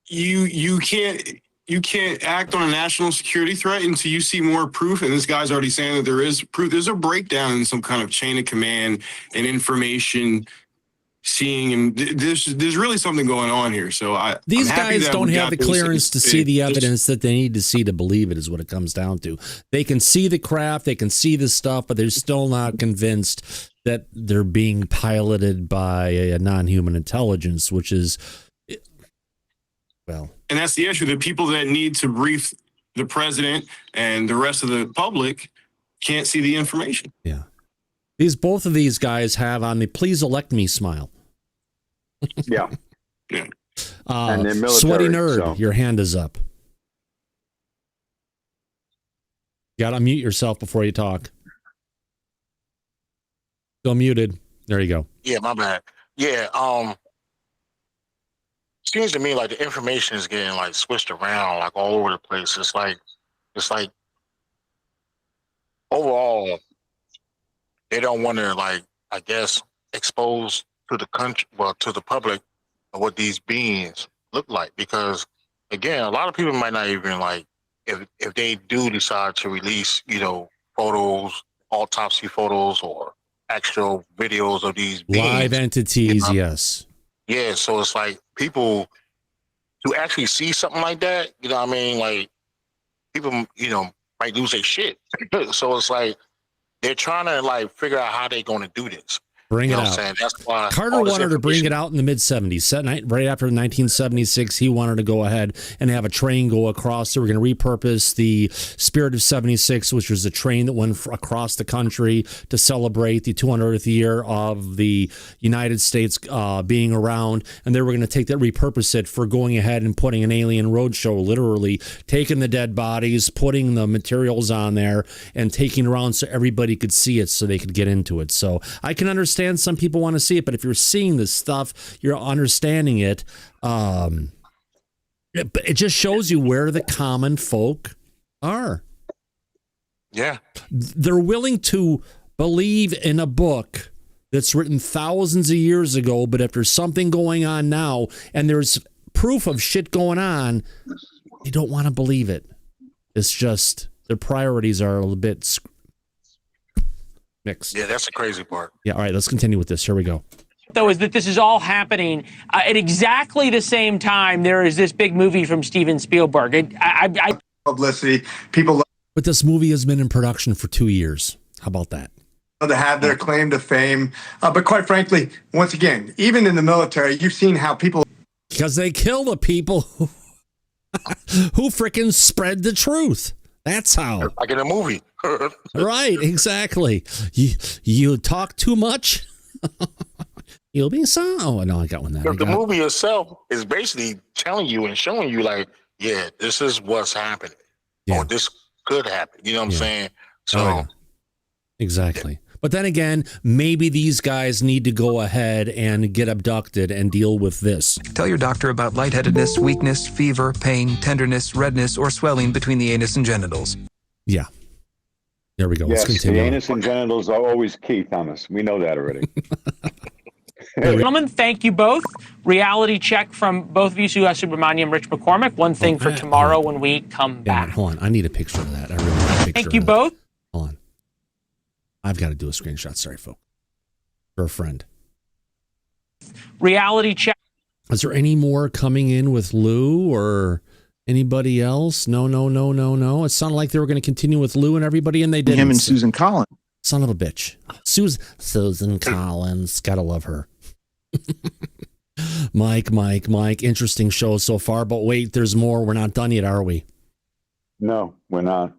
you can't act on a national security threat until you see more proof. And this guy's already saying that there is proof. There's a breakdown in some kind of chain of command and information seeing, and there's really something going on here. So these guys don't have the clearance to see the evidence that they need to see to believe it, is what it comes down to. They can see the craft, they can see the stuff, but they're still not convinced that they're being piloted by a non-human intelligence, which is, well. And that's the issue. The people that need to brief the president and the rest of the public can't see the information. Yeah. Both of these guys have on the "please elect me" smile. Yeah. And they're military, sweaty nerd, your hand is up. You gotta unmute yourself before you talk. Still muted. There you go. Yeah, my bad. Yeah, seems to me like the information is getting like switched around like all over the place. It's like overall they don't want to, like, I guess, expose to the country, well, to the public, what these beings look like. Because, again, a lot of people might not even, like, if they do decide to release, photos, autopsy photos, or actual videos of these beings. Live entities, yes. Yeah, so it's like people to actually see something like that, you know what I mean? Like, people, might lose their shit. So it's like, they're trying to, like, figure out how they're going to do this. Bring it out. That's why Carter wanted to bring it out in the mid-'70s. Right after 1976, he wanted to go ahead and have a train go across. They were going to repurpose the Spirit of 76, which was a train that went across the country to celebrate the 200th year of the United States being around. And they were going to repurpose it for going ahead and putting an alien roadshow, literally taking the dead bodies, putting the materials on there, and taking around so everybody could see it so they could get into it. So I can understand some people want to see it, but if you're seeing this stuff, you're understanding it. It just shows you where the common folk are. Yeah. They're willing to believe in a book that's written thousands of years ago, but if there's something going on now and there's proof of shit going on, They don't want to believe it. It's just their priorities are a little bit mixed. Yeah, that's the crazy part. Yeah, all right, let's continue with this. Here we go. Though, is that this is all happening at exactly the same time. There is this big movie from Steven Spielberg. Publicity, people. But this movie has been in production for 2 years. How about that? To have their claim to fame. But quite frankly, once again, even in the military, you've seen how people. Because they kill the people who frickin' spread the truth. That's how. Like in a movie. Right, exactly. You talk too much, you'll be so. Oh, no, I got one. The movie itself is basically telling you and showing you, like, yeah, this is what's happening. Or this could happen. You know what I'm saying? So. Exactly. But then again, maybe these guys need to go ahead and get abducted and deal with this. Tell your doctor about lightheadedness, weakness, fever, pain, tenderness, redness, or swelling between the anus and genitals. Yeah. There we go. Yes, Let's continue. the anus and genitals are always key, Thomas. We know that already. Gentlemen, thank you both. Reality check from both of you, Sue Subramaniam, Rich McCormick. One thing for tomorrow when we come back. Hold on. I need a picture of that. I really need a picture Thank you of that. both. Hold on. I've got to do a screenshot. Sorry, folks. For a friend. Reality check. Is there any more coming in with Lou or anybody else? No. It sounded like they were going to continue with Lou and everybody, and they didn't. Him and Susan Collins. Son of a bitch. Susan Collins. Gotta love her. Mike. Interesting show so far, but wait, there's more. We're not done yet, are we? No, we're not.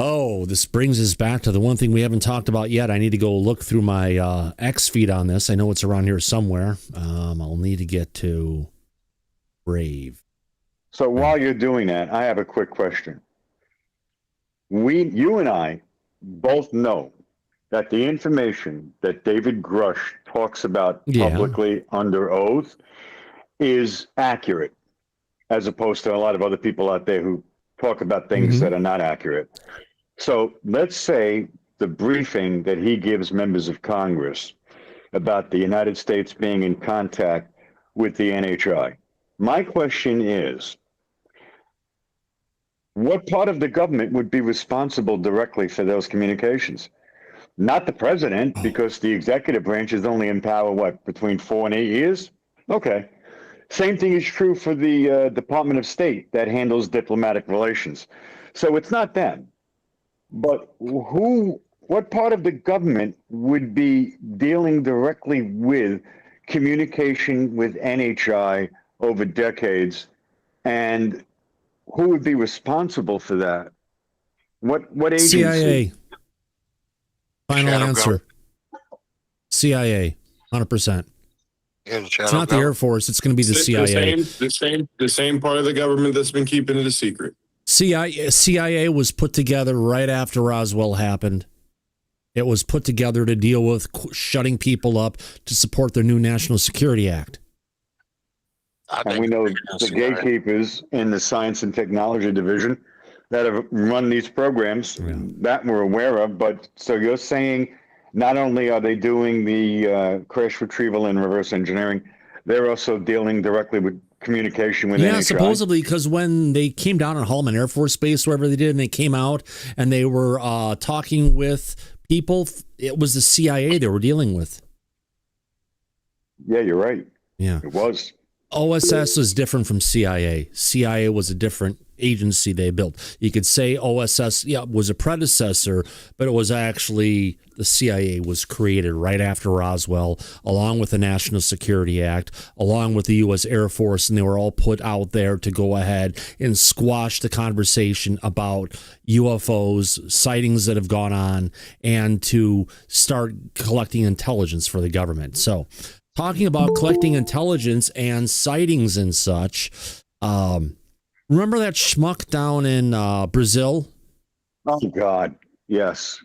Oh, this brings us back to the one thing we haven't talked about yet. I need to go look through my X feed on this. I know it's around here somewhere. I'll need to get to Brave. So while you're doing that, I have a quick question. You and I both know that the information that David Grusch talks about publicly under oath is accurate, as opposed to a lot of other people out there who talk about things that are not accurate. So let's say the briefing that he gives members of Congress about the United States being in contact with the NHI. My question is, what part of the government would be responsible directly for those communications? Not the president, because the executive branch is only in power, between 4 and 8 years? Okay. Same thing is true for the Department of State that handles diplomatic relations. So it's not them. But what part of the government would be dealing directly with communication with NHI over decades, and who would be responsible for that? What agency? CIA. Final answer. CIA, 100%. It's not the Air Force. It's going to be the CIA. The same part of the government that's been keeping it a secret. CIA was put together right after Roswell happened. It was put together to deal with shutting people up to support their new National Security Act. And we know the gatekeepers in the Science and Technology Division that have run these programs that we're aware of. But so you're saying not only are they doing the crash retrieval and reverse engineering, they're also dealing directly with communication with NHI? Supposedly, because when they came down on Holloman Air Force Base, wherever they did, and they came out and they were talking with people, it was the CIA they were dealing with. Yeah, you're right. Yeah. It was. OSS is different from CIA. CIA was a different agency they built. You could say OSS was a predecessor, but it was actually the CIA was created right after Roswell, along with the National Security Act, along with the U.S. Air Force, and they were all put out there to go ahead and squash the conversation about UFOs, sightings that have gone on, and to start collecting intelligence for the government. So, talking about collecting intelligence and sightings and such, remember that schmuck down in Brazil? Oh, God, yes.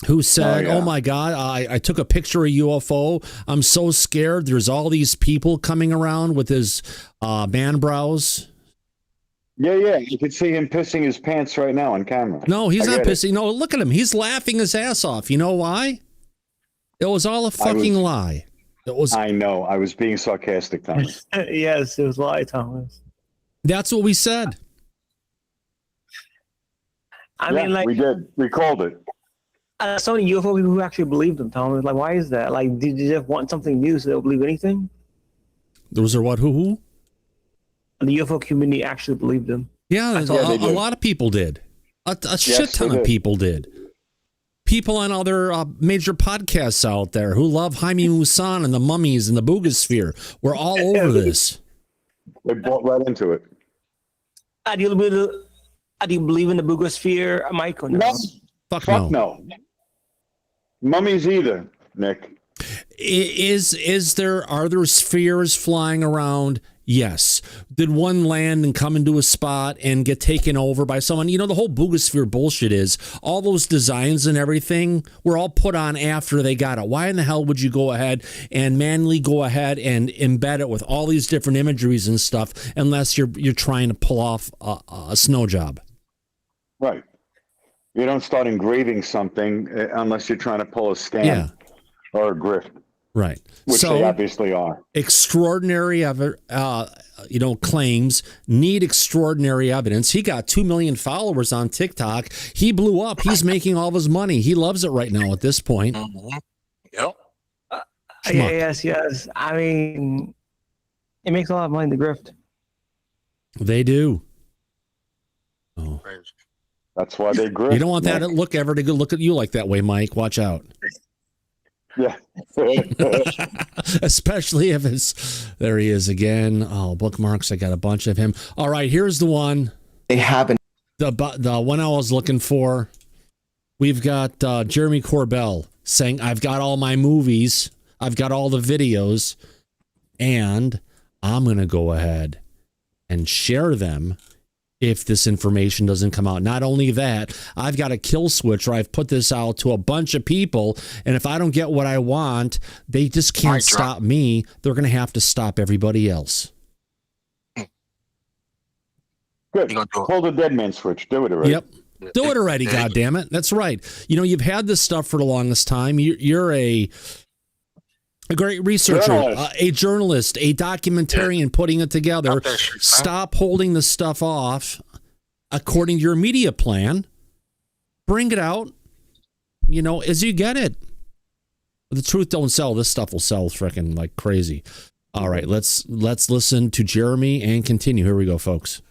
Who said, oh my God, I took a picture of a UFO. I'm so scared. There's all these people coming around with his man brows. Yeah. You can see him pissing his pants right now on camera. No, he's not pissing. No, look at him. He's laughing his ass off. You know why? It was all a fucking lie. I know. I was being sarcastic, Thomas. Yes, it was a lie, Thomas. That's what we said. I mean, like, we did. We called it. So many UFO people who actually believed them, Tom. Like, why is that? Like, did they just want something new so they'll believe anything? Those are what? Who? The UFO community actually believed them. Yeah, a lot of people did. A shit ton of people did. People on other major podcasts out there who love Jaime Maussan and the Mummies and the Boogosphere. We're all over this. They bought right into it. Do you believe in the Boogosphere, Mike? Or no? Fuck no. Mummies either, Nick. Are there spheres flying around? Yes. Did one land and come into a spot and get taken over by someone? You know, the whole Boogosphere bullshit is all those designs and everything were all put on after they got it. Why in the hell would you go ahead and manually go ahead and embed it with all these different imageries and stuff unless you're trying to pull off a snow job? Right. You don't start engraving something unless you're trying to pull a scam or a grift. Right. Which they obviously are. Extraordinary claims need extraordinary evidence. He got 2 million followers on TikTok. He blew up. He's making all of his money. He loves it right now at this point. Yep. Yes. I mean, it makes a lot of money to grift. They do. Oh. That's why they grift. You don't want that look ever to look at you like that way, Mike. Watch out. Yeah. Especially if it's there he is again. Oh, bookmarks. I got a bunch of him. All right, here's the one. They haven't. The one I was looking for. We've got Jeremy Corbell saying, I've got all my movies. I've got all the videos. And I'm going to go ahead and share them if this information doesn't come out. Not only that, I've got a kill switch where I've put this out to a bunch of people, and if I don't get what I want, they just can't stop me. They're going to have to stop everybody else. Good. Pull the dead man switch. Do it already. Yep. Do it already, goddammit. That's right. You know, you've had this stuff for the longest time. You're a great researcher, a journalist, a documentarian putting it together. Stop holding the stuff off according to your media plan. Bring it out, as you get it. The truth don't sell. This stuff will sell freaking like crazy. All right, let's listen to Jeremy and continue. Here we go, folks.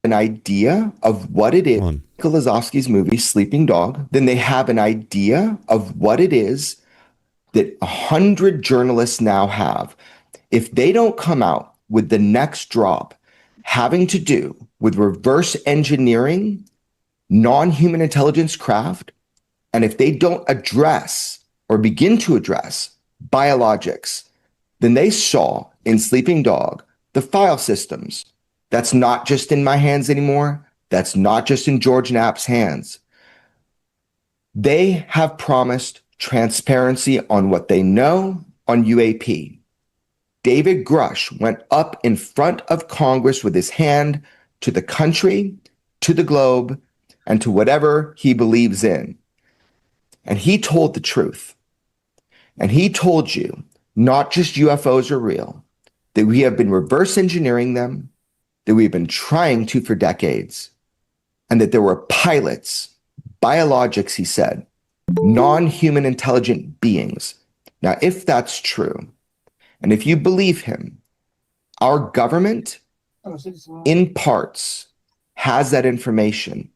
An idea of what it is. Lazowski's movie, Sleeping Dog. Then they have an idea of what it is that 100 journalists now have. If they don't come out with the next drop having to do with reverse engineering, non-human intelligence craft, and if they don't address or begin to address biologics, then they saw in Sleeping Dog the file systems. That's not just in my hands anymore. That's not just in George Knapp's hands. They have promised transparency on what they know on UAP. David Grusch went up in front of Congress with his hand to the country, to the globe, and to whatever he believes in. And he told the truth. And he told you not just UFOs are real, that we have been reverse engineering them, that we've been trying to for decades, and that there were pilots, biologics, he said, non-human intelligent beings. Now, if that's true, and if you believe him, our government, in parts, has that information.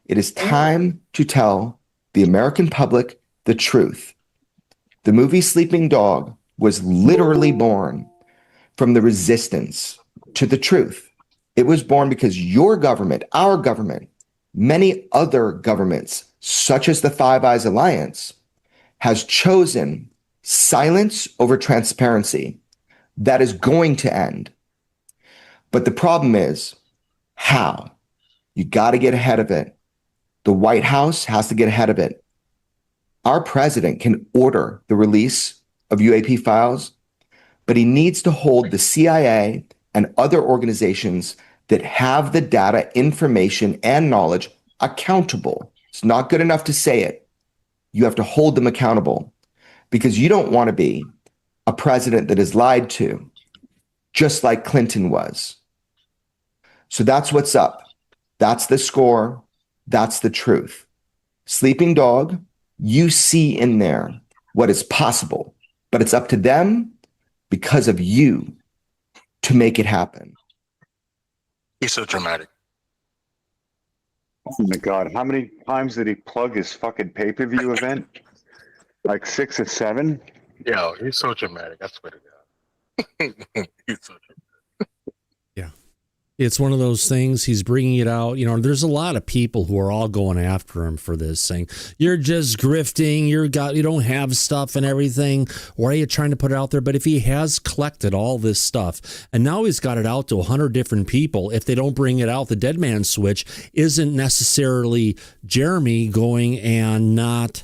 It is time to tell the American public the truth. The movie Sleeping Dog was literally born from the resistance to the truth. It was born because your government, our government, many other governments, such as the Five Eyes Alliance, has chosen silence over transparency. That is going to end. But the problem is, how? You got to get ahead of it. The White House has to get ahead of it. Our president can order the release of UAP files, but he needs to hold the CIA and other organizations that have the data, information, and knowledge accountable. It's not good enough to say it. You have to hold them accountable, because you don't want to be a president that is lied to, just like Clinton was. So that's what's up. That's the score. That's the truth. Sleeping Dog, you see in there what is possible, but it's up to them because of you to make it happen. He's so dramatic. Oh my God. How many times did he plug his fucking pay-per-view event? Like 6 or 7? Yo, he's so dramatic. I swear to God. He's so dramatic. It's one of those things. He's bringing it out. You know, there's a lot of people who are all going after him for this, saying, you're just grifting. You don't have stuff and everything. Why are you trying to put it out there? But if he has collected all this stuff and now he's got it out to 100 different people, if they don't bring it out, the dead man switch isn't necessarily Jeremy going and not,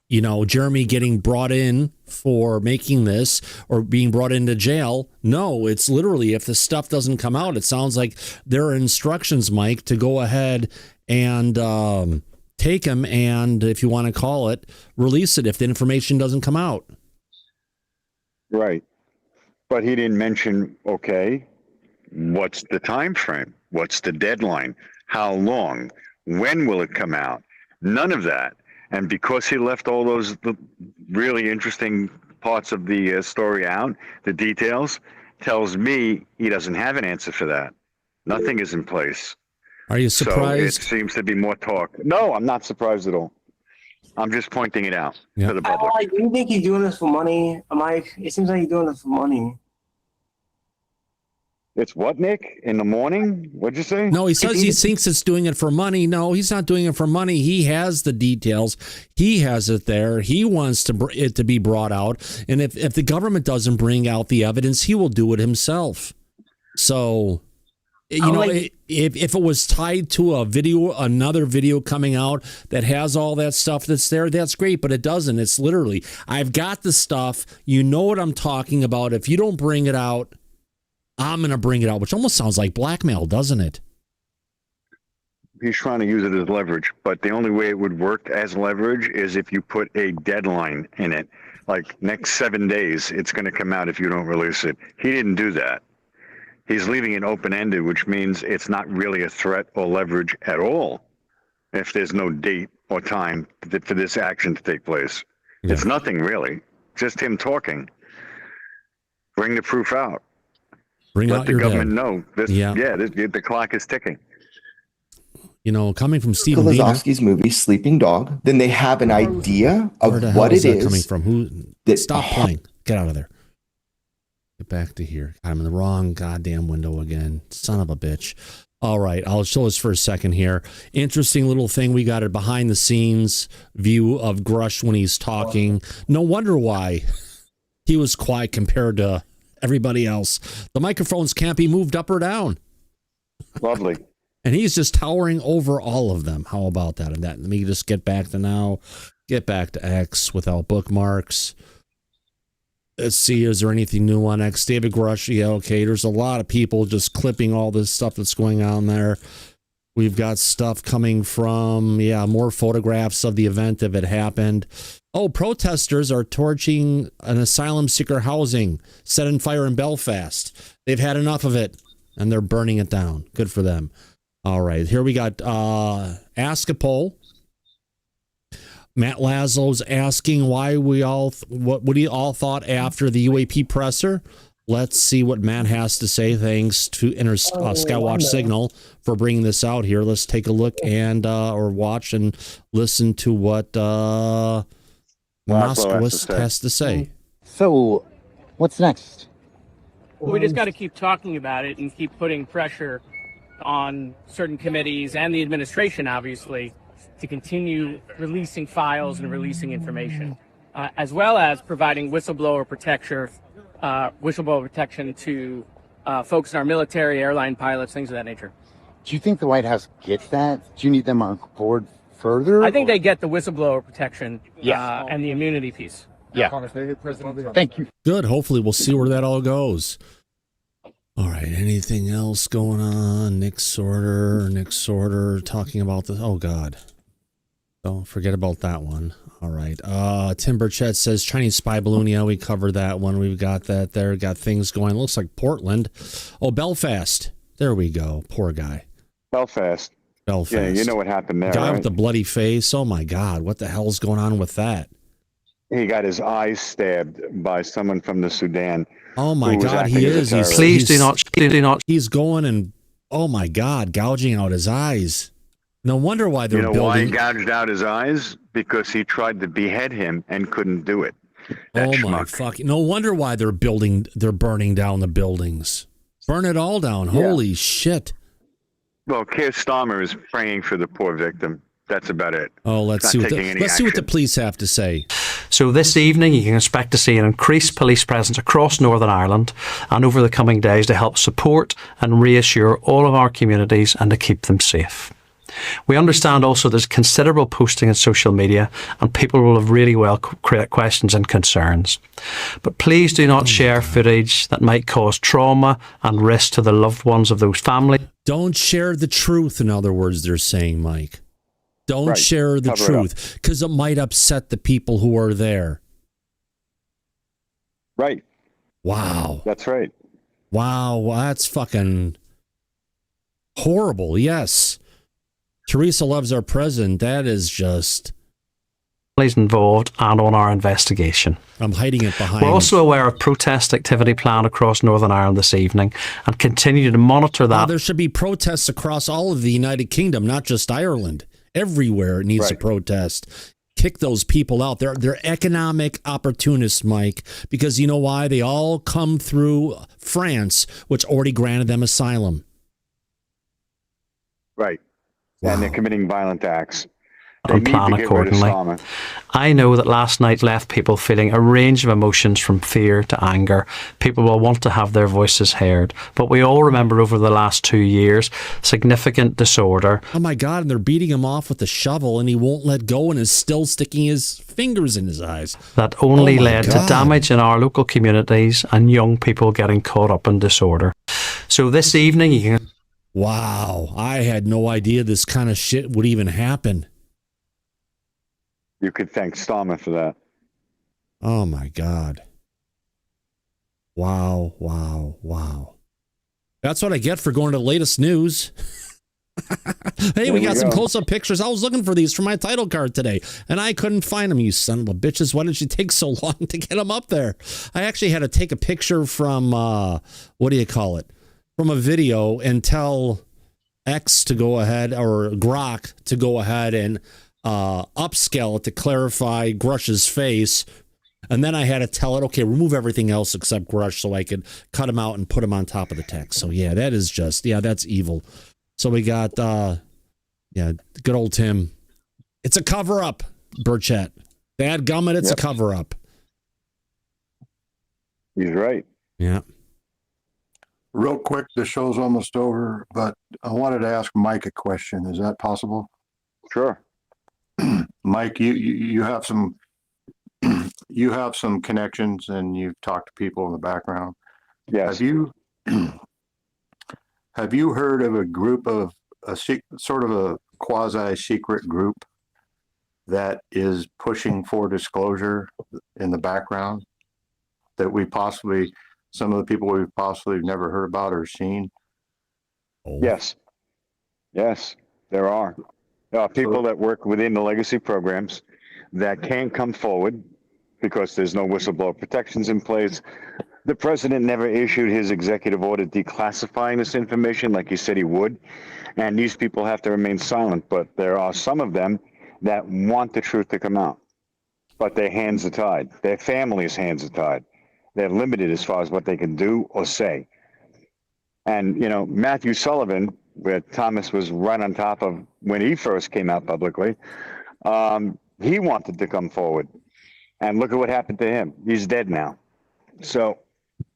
Jeremy getting brought in for making this or being brought into jail. No, it's literally, if the stuff doesn't come out, it sounds like there are instructions, Mike, to go ahead and take him and, if you want to call it, release it if the information doesn't come out. Right. But he didn't mention, okay, what's the time frame? What's the deadline? How long? When will it come out? None of that. And because he left all those really interesting parts of the story out, the details, tells me he doesn't have an answer for that. Nothing is in place. Are you surprised? So it seems to be more talk. No, I'm not surprised at all. I'm just pointing it out to the public. Do you think he's doing this for money, Mike? It seems like he's doing this for money. It's what, Nick? In the morning? What'd you say? No, he says he thinks it's doing it for money. No, he's not doing it for money. He has the details. He has it there. He wants it to be brought out. And if the government doesn't bring out the evidence, he will do it himself. So, if it was tied to another video coming out that has all that stuff that's there, that's great, but it doesn't. It's literally, I've got the stuff. You know what I'm talking about. If you don't bring it out, I'm going to bring it out, which almost sounds like blackmail, doesn't it? He's trying to use it as leverage, but the only way it would work as leverage is if you put a deadline in it. Like next 7 days, it's going to come out if you don't release it. He didn't do that. He's leaving it open-ended, which means it's not really a threat or leverage at all if there's no date or time for this action to take place. Yeah. It's nothing really, just him talking. Bring the proof out. Let the government know. The clock is ticking. Coming from Stephen Elizoski's movie Sleeping Dog, then they have an idea of what it is. Coming from who? Stop playing. Get out of there. Get back to here. I'm in the wrong goddamn window again. Son of a bitch. All right, I'll show us for a second here. Interesting little thing. We got a behind the scenes view of Grusch when he's talking. No wonder why he was quiet compared to everybody else. The microphones can't be moved up or down. Lovely. And he's just towering over all of them. How about that? And let me just get back to X without bookmarks. Let's see, is there anything new on X? David Grusch, yeah, okay. There's a lot of people just clipping all this stuff that's going on there. We've got stuff coming from, more photographs of the event if it happened. Oh, protesters are torching an asylum seeker housing set on fire in Belfast. They've had enough of it, and they're burning it down. Good for them. All right, here we got Ask a Poll. Matt Laszlo's asking what we all thought after the UAP presser. Let's see what Matt has to say. Thanks to Skywatch Signal for bringing this out here. Let's take a look and or watch and listen to what Moskowitz has to say. So, what's next? We just got to keep talking about it and keep putting pressure on certain committees and the administration, obviously, to continue releasing files and releasing information, as well as providing whistleblower protection to folks in our military, airline pilots, things of that nature. Do you think the White House gets that? Do you need them on board further? I think they get the whistleblower protection and the immunity piece. Yeah. Thank you. Good. Hopefully we'll see where that all goes. All right. Anything else going on? Nick Sorter talking about this. Oh, God. So forget about that one. All right. Tim Burchett says Chinese spy balloon. Yeah, we covered that one. We've got that there. Got things going. Looks like Portland. Oh, Belfast. There we go. Poor guy. Belfast. Yeah, you know what happened there, guy right? with the bloody face. Oh my God. What the hell's going on with that? He got his eyes stabbed by someone from the Sudan. Oh my who was God, acting he as a is. terrorist. Please do not. He's going and, oh my God, gouging out his eyes. No wonder why they're You know why he building. gouged out his eyes? Because he tried to behead him and couldn't do it. That Oh my schmuck. fuck! No wonder why they're burning down the buildings. Burn it all down. Yeah. Holy shit. Well, Keir Starmer is praying for the poor victim. That's about it. Oh, let's Not see what taking any let's see what the action. police have to say. So this evening, you can expect to see an increased police presence across Northern Ireland and over the coming days to help support and reassure all of our communities and to keep them safe. We understand also there's considerable posting on social media and people will have really well create questions and concerns. But please do not share footage that might cause trauma and risk to the loved ones of those families. Don't share the truth, in other words, they're saying, Mike. Don't Right. share the Cover it truth because it might upset the people who are there. Right. Wow. That's right. Wow, that's fucking horrible. Yes. Teresa loves our president. That is just... Involved and on our investigation. I'm hiding it behind... We're also aware of protest activity planned across Northern Ireland this evening and continue to monitor that. There should be protests across all of the United Kingdom, not just Ireland. Everywhere it needs to protest. Kick those people out. They're economic opportunists, Mike, because you know why? They all come through France, which already granted them asylum. Right. And they're committing violent acts. They And need plan to get rid of accordingly. Starmer. I know that last night left people feeling a range of emotions from fear to anger. People will want to have their voices heard. But we all remember over the last 2 years, significant disorder. Oh my God, and they're beating him off with a shovel and he won't let go and is still sticking his fingers in his eyes. That only Oh my led to God. damage in our local communities and young people getting caught up in disorder. So this evening you can... Wow, I had no idea this kind of shit would even happen. You could thank Starmer for that. Oh my God. Wow, wow, wow. That's what I get for going to the latest news. Hey, we got some close-up pictures. I was looking for these for my title card today, and I couldn't find them, you son of a bitches. Why did you take so long to get them up there? I actually had to take a picture from, what do you call it? From a video and tell X to go ahead, or Grok to go ahead and upscale it to clarify Grusch's face. And then I had to tell it, okay, remove everything else except Grusch so I could cut him out and put him on top of the text. So yeah, that is just, yeah, that's evil. So we got, yeah, good old Tim. It's a cover-up, Burchett. Dadgummit, it's a cover-up. He's right. Yeah. Real quick, the show's almost over, but I wanted to ask Mike a question. Is that possible? Sure. Mike, you have some connections and you've talked to people in the background. Yes. Have you heard of a group of sort of a quasi-secret group that is pushing for disclosure in the background that some of the people we've possibly never heard about or seen? Yes. Yes, there are. There are people that work within the legacy programs that can't come forward because there's no whistleblower protections in place. The president never issued his executive order declassifying this information like he said he would. And these people have to remain silent. But there are some of them that want the truth to come out. But their hands are tied. Their families' hands are tied. They're limited as far as what they can do or say. And, you know, Matthew Sullivan, where Thomas was right on top of when he first came out publicly, he wanted to come forward. And look at what happened to him. He's dead now. So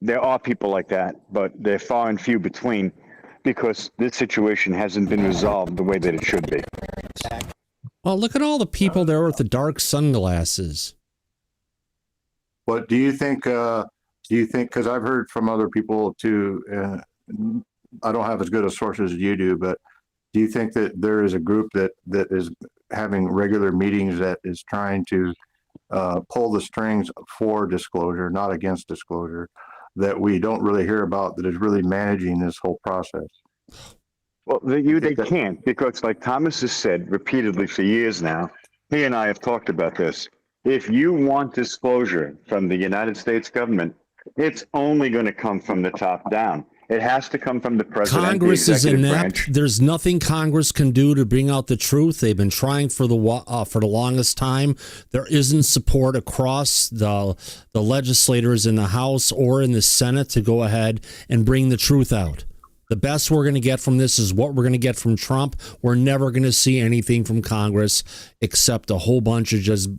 there are people like that, but they're far and few between because this situation hasn't been resolved the way that it should be. Well, look at all the people there with the dark sunglasses. But do you think, because I've heard from other people too, I don't have as good a sources as you do, but do you think that there is a group that is having regular meetings that is trying to pull the strings for disclosure, not against disclosure, that we don't really hear about, that is really managing this whole process? Well, they can't, because like Thomas has said repeatedly for years now, he and I have talked about this. If you want disclosure from the United States government, it's only going to come from the top down. It has to come from the president. Congress the is executive inept. branch. There's nothing Congress can do to bring out the truth. They've been trying for the longest time. There isn't support across the legislators in the House or in the Senate to go ahead and bring the truth out. The best we're going to get from this is what we're going to get from Trump. We're never going to see anything from Congress except a whole bunch of just,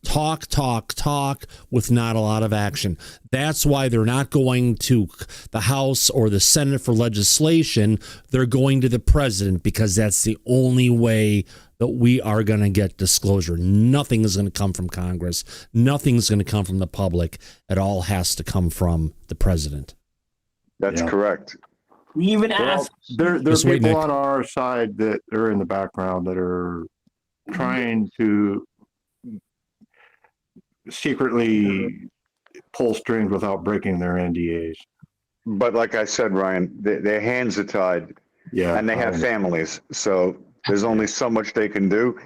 talk with not a lot of action. That's why they're not going to the House or the Senate for legislation. They're going to the president, because that's the only way that we are going to get disclosure. Nothing is going to come from Congress. Nothing's going to come from the public. It all has to come from the president. That's correct. We even ask. There are people on our side that are in the background that are trying to secretly pull strings without breaking their NDAs. But like I said, Ryan, their hands are tied. Yeah, and they have families. So there's only so much they can do.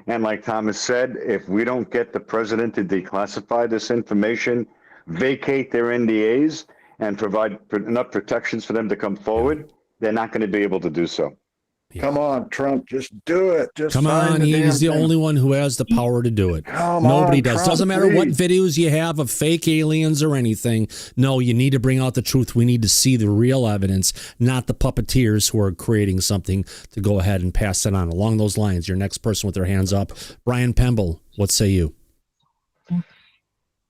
And like Thomas said, if we don't get the president to declassify this information, vacate their NDAs, and provide enough protections for them to come forward, they're not going to be able to do so. Yeah. Come on, Trump, just do it. Just come on, he's the only one who has the power to do it. Nobody does. Doesn't matter what videos you have of fake aliens or anything. No, you need to bring out the truth. We need to see the real evidence, not the puppeteers who are creating something to go ahead and pass it on. Along those lines, your next person with their hands up, Brian Pemble, what say you?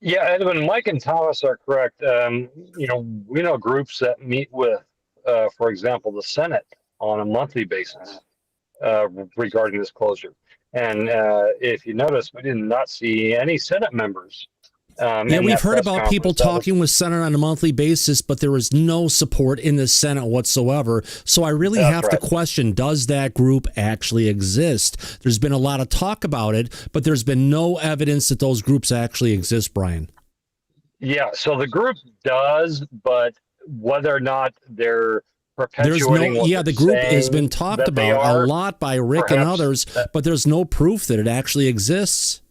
Yeah, Edwin, Mike and Thomas are correct. We know groups that meet with, for example, the Senate on a monthly basis regarding disclosure. And if you notice, we did not see any Senate members. We've heard about people talking with Senate on a monthly basis, but there is no support in the Senate whatsoever. So I really have to question, does that group actually exist? There's been a lot of talk about it, but there's been no evidence that those groups actually exist, Brian. Yeah, so the group does, but whether or not they're perpetuating the group has been talked about a lot by Rick and others, but there's no proof that it actually exists.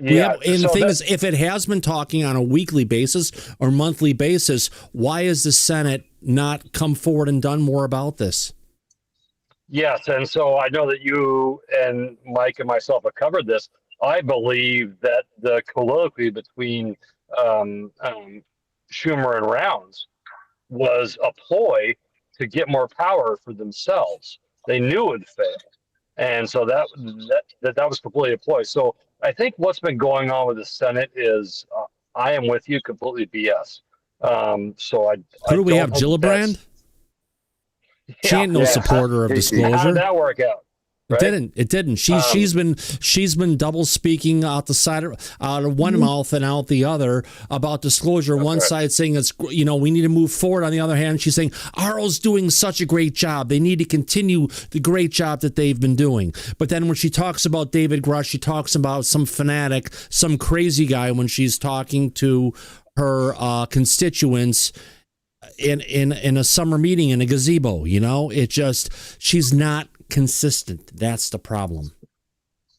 The thing is, if it has been talking on a weekly basis or monthly basis, why has the Senate not come forward and done more about this? Yes, and so I know that you and Mike and myself have covered this. I believe that the colloquy between Schumer and Rounds was a ploy to get more power for themselves. They knew it would fail, and so that was completely a ploy. So I think what's been going on with the Senate is, I am with you, completely BS. Who do we have, Gillibrand? She ain't no supporter of disclosure. How did that work out? Right? It didn't. She's been double speaking out of one mouth and out the other about disclosure. One side saying we need to move forward. On the other hand, she's saying RO's doing such a great job. They need to continue the great job that they've been doing. But then when she talks about David Grusch, she talks about some fanatic, some crazy guy when she's talking to her constituents in a summer meeting in a gazebo. She's not consistent. That's the problem.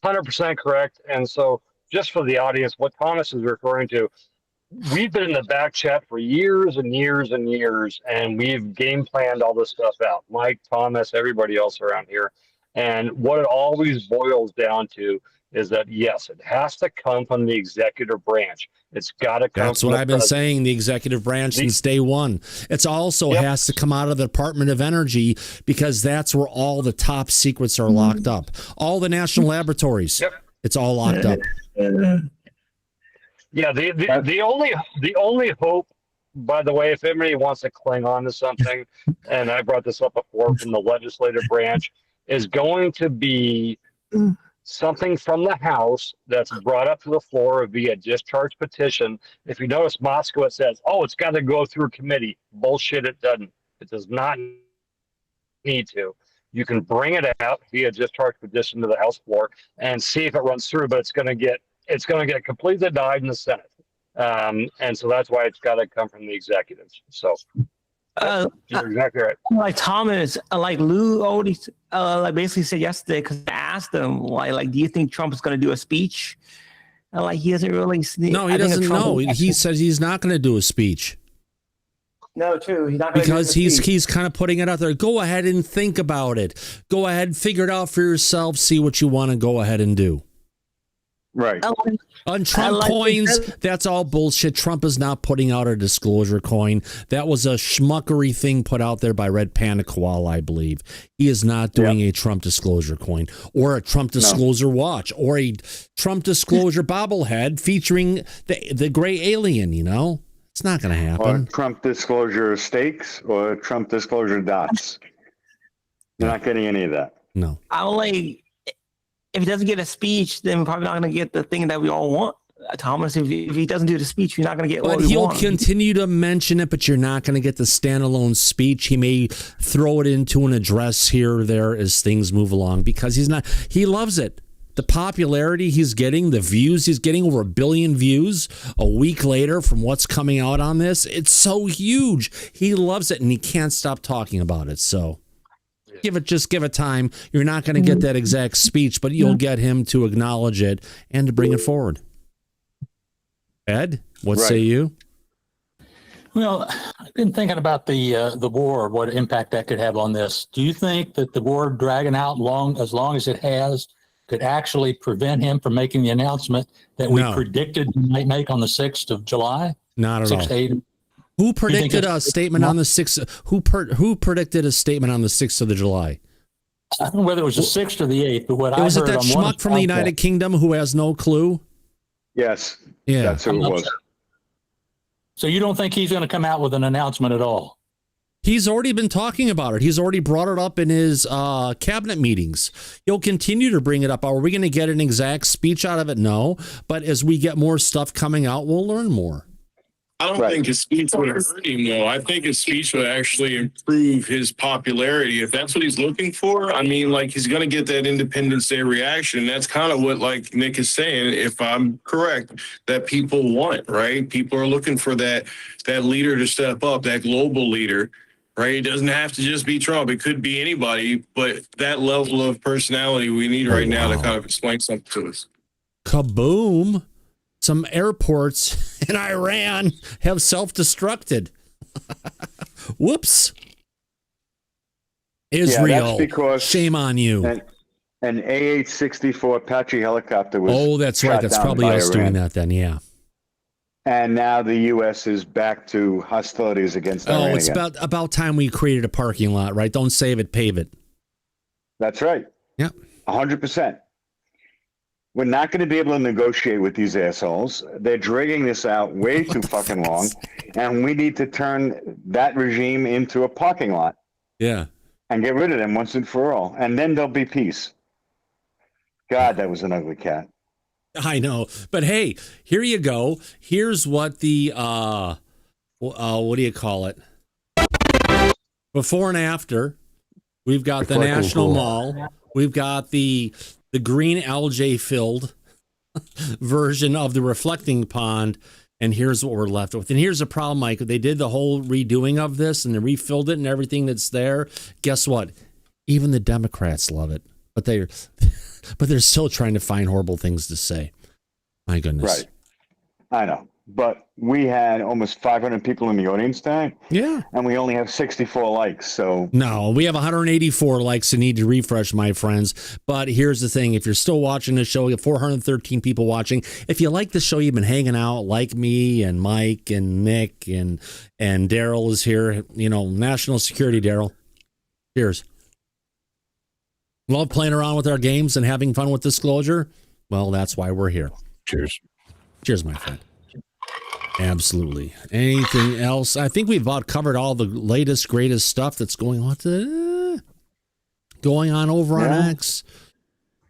100% correct. And so just for the audience, what Thomas is referring to, we've been in the back chat for years and years and years, and we've game planned all this stuff out. Mike, Thomas, everybody else around here. And what it always boils down to is that, yes, it has to come from the executive branch. It's got to come That's from what the I've been president. saying, the executive branch since day one. It's also has to come out of the Department of Energy, because that's where all the top secrets are locked up. All the national laboratories, it's all locked up. Yeah, the only hope, by the way, if anybody wants to cling on to something, and I brought this up before from the legislative branch, is going to be something from the House that's brought up to the floor via discharge petition. If you notice, Moskowitz says, it's got to go through committee. Bullshit, it doesn't. It does not need to. You can bring it out via discharge petition to the House floor and see if it runs through, but it's going to get completely denied in the Senate. And so that's why it's got to come from the executives. So you're exactly right. Like Thomas, like Lou already like basically said yesterday, because I asked him like, do you think Trump is going to do a speech? And like he doesn't really. No, he doesn't know. He says he's not going to do a speech. No, true. He's not going to because he's kind of putting it out there. Go ahead and think about it. Go ahead, figure it out for yourself. See what you want to go ahead and do. Right. On Trump coins, that's all bullshit. Trump is not putting out a disclosure coin. That was a schmuckery thing put out there by Red Panda Koala, I believe. He is not doing a Trump disclosure coin or a Trump disclosure watch or a Trump disclosure bobblehead featuring the gray alien, you know? It's not going to happen. Or Trump disclosure stakes or Trump disclosure dots. You're not getting any of that. No. I'm like, if he doesn't get a speech, then we're probably not going to get the thing that we all want. Thomas, if he doesn't do the speech, you're not going to get what we want. But he'll continue to mention it, but you're not going to get the standalone speech. He may throw it into an address here or there as things move along because he loves it. The popularity he's getting, the views he's getting, over 1 billion views a week later from what's coming out on this. It's so huge. He loves it and he can't stop talking about it. So give it time. You're not going to get that exact speech, but you'll get him to acknowledge it and to bring it forward. Ed, what say you? Well, I've been thinking about the war, what impact that could have on this. Do you think that the war dragging out as long as it has could actually prevent him from making the announcement that we predicted he might make on the 6th of July? Not at all. Who predicted a statement on the 6th? Who predicted a statement on the 6th of July? I don't know whether it was the 6th or the 8th, but was it that schmuck from the United Kingdom who has no clue? Yes. Yeah. That's who it was. So you don't think he's going to come out with an announcement at all? He's already been talking about it. He's already brought it up in his cabinet meetings. He'll continue to bring it up. Are we going to get an exact speech out of it? No. But as we get more stuff coming out, we'll learn more. I don't think his speech would hurt him, though. I think his speech would actually improve his popularity. If that's what he's looking for, I mean, like, he's going to get that Independence Day reaction. That's kind of what, like Nick is saying, if I'm correct, that people want, right? People are looking for that leader to step up, that global leader, right? It doesn't have to just be Trump. It could be anybody, but that level of personality we need right now to kind of explain something to us. Kaboom. Some airports in Iran have self-destructed. Whoops. Israel. Yeah, that's because shame on you. An AH-64 Apache helicopter was Oh, that's right. That's probably us doing that then, yeah. And now the U.S. is back to hostilities against Iran. Oh, it's about time we created a parking lot, right? Don't save it, pave it. That's right. Yeah. 100%. We're not going to be able to negotiate with these assholes. They're dragging this out way too fucking long. And we need to turn that regime into a parking lot. Yeah. And get rid of them once and for all. And then there'll be peace. God, that was an ugly cat. I know. But hey, here you go. Here's what the, what do you call it? Before and after, we've got the National Mall. We've got the green algae filled version of the reflecting pond. And here's what we're left with. And here's the problem, Mike. They did the whole redoing of this and they refilled it and everything that's there. Guess what? Even the Democrats love it. But they're still trying to find horrible things to say. My goodness. Right. I know. But we had almost 500 people in the audience tonight. Yeah. And we only have 64 likes. So no, we have 184 likes and need to refresh, my friends. But here's the thing. If you're still watching the show, we have 413 people watching. If you like the show, you've been hanging out like me and Mike and Nick and Daryl is here. You know, national security, Daryl. Cheers. Love playing around with our games and having fun with Disclosure? Well, that's why we're here. Cheers. Cheers, my friend. Absolutely. Anything else? I think we've about covered all the latest, greatest stuff that's going on over on X.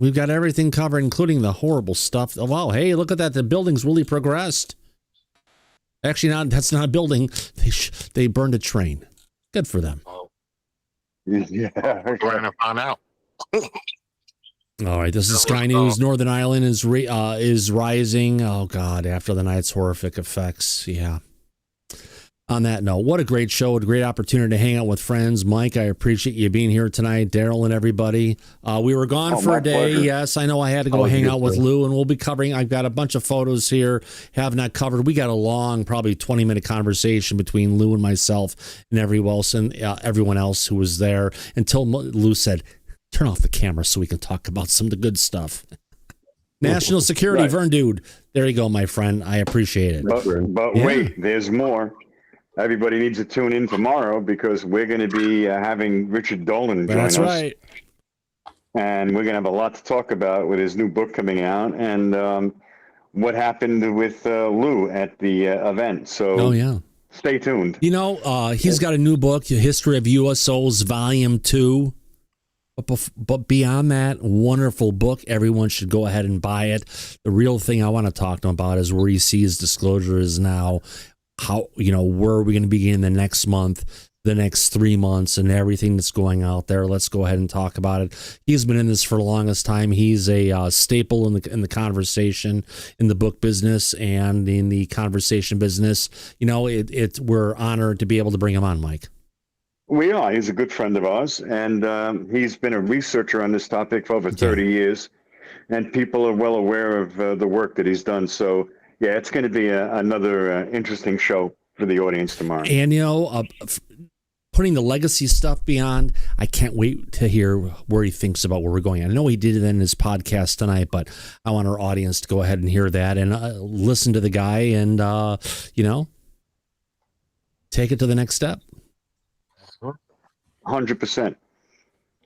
We've got everything covered, including the horrible stuff. Oh, wow. Hey, look at that. The building's really progressed. Actually, that's not a building. They burned a train. Good for them. Yeah. Trying to find out. All right, this is Sky News. Northern Ireland is rising. Oh, God, after the night's horrific effects. Yeah. On that note, what a great show, a great opportunity to hang out with friends. Mike, I appreciate you being here tonight. Daryl and everybody. We were gone for a day. Pleasure. Yes, I know I had to go hang out with Lou, and we'll be covering. I've got a bunch of photos here, have not covered. We got a long, probably 20-minute conversation between Lou and myself and everyone else who was there until Lou said, turn off the camera so we can talk about some of the good stuff. National security, right. Vern Dude. There you go, my friend. I appreciate it. But wait, there's more. Everybody needs to tune in tomorrow because we're going to be having Richard Dolan join us. That's right. And we're going to have a lot to talk about with his new book coming out and what happened with Lou at the event. So stay tuned. You know, he's got a new book, History of USOs, Volume 2. But beyond that, wonderful book. Everyone should go ahead and buy it. The real thing I want to talk to him about is where he sees Disclosure is now. How, where are we going to begin the next month, the next 3 months, and everything that's going out there. Let's go ahead and talk about it. He's been in this for the longest time. He's a staple in the conversation, in the book business and in the conversation business. We're honored to be able to bring him on, Mike. We are. He's a good friend of ours, and he's been a researcher on this topic for over 30 years, and people are well aware of the work that he's done. So, yeah, it's going to be another interesting show for the audience tomorrow. And, putting the legacy stuff beyond, I can't wait to hear where he thinks about where we're going. I know he did it in his podcast tonight, but I want our audience to go ahead and hear that and listen to the guy and, take it to the next step. 100%.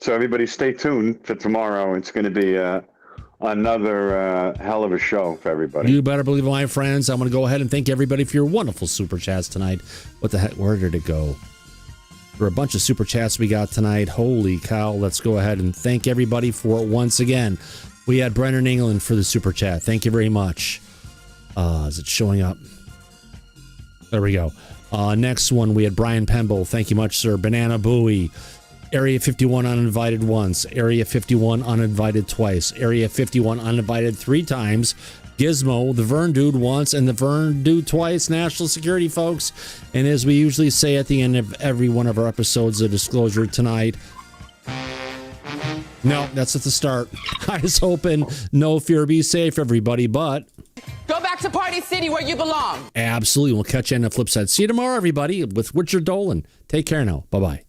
So everybody stay tuned for tomorrow. It's going to be another hell of a show for everybody. You better believe it, my friends. I'm going to go ahead and thank everybody for your wonderful super chats tonight. What the heck? Where did it go? There are a bunch of super chats we got tonight. Holy cow. Let's go ahead and thank everybody for it once again. We had Brennan England for the super chat. Thank you very much. Is it showing up? There we go. Next one, we had Brian Pemble. Thank you much, sir. Banana Bowie. Area 51 uninvited once. Area 51 uninvited twice. Area 51 uninvited 3 times. Gizmo, the Vern Dude once, and the Vern Dude twice. National security, folks. And as we usually say at the end of every one of our episodes of Disclosure tonight, no, that's at the start. Eyes open, no fear, be safe, everybody, but go back to Party City where you belong. Absolutely. We'll catch you on the flip side. See you tomorrow, everybody, with Richard Dolan. Take care now. Bye-bye.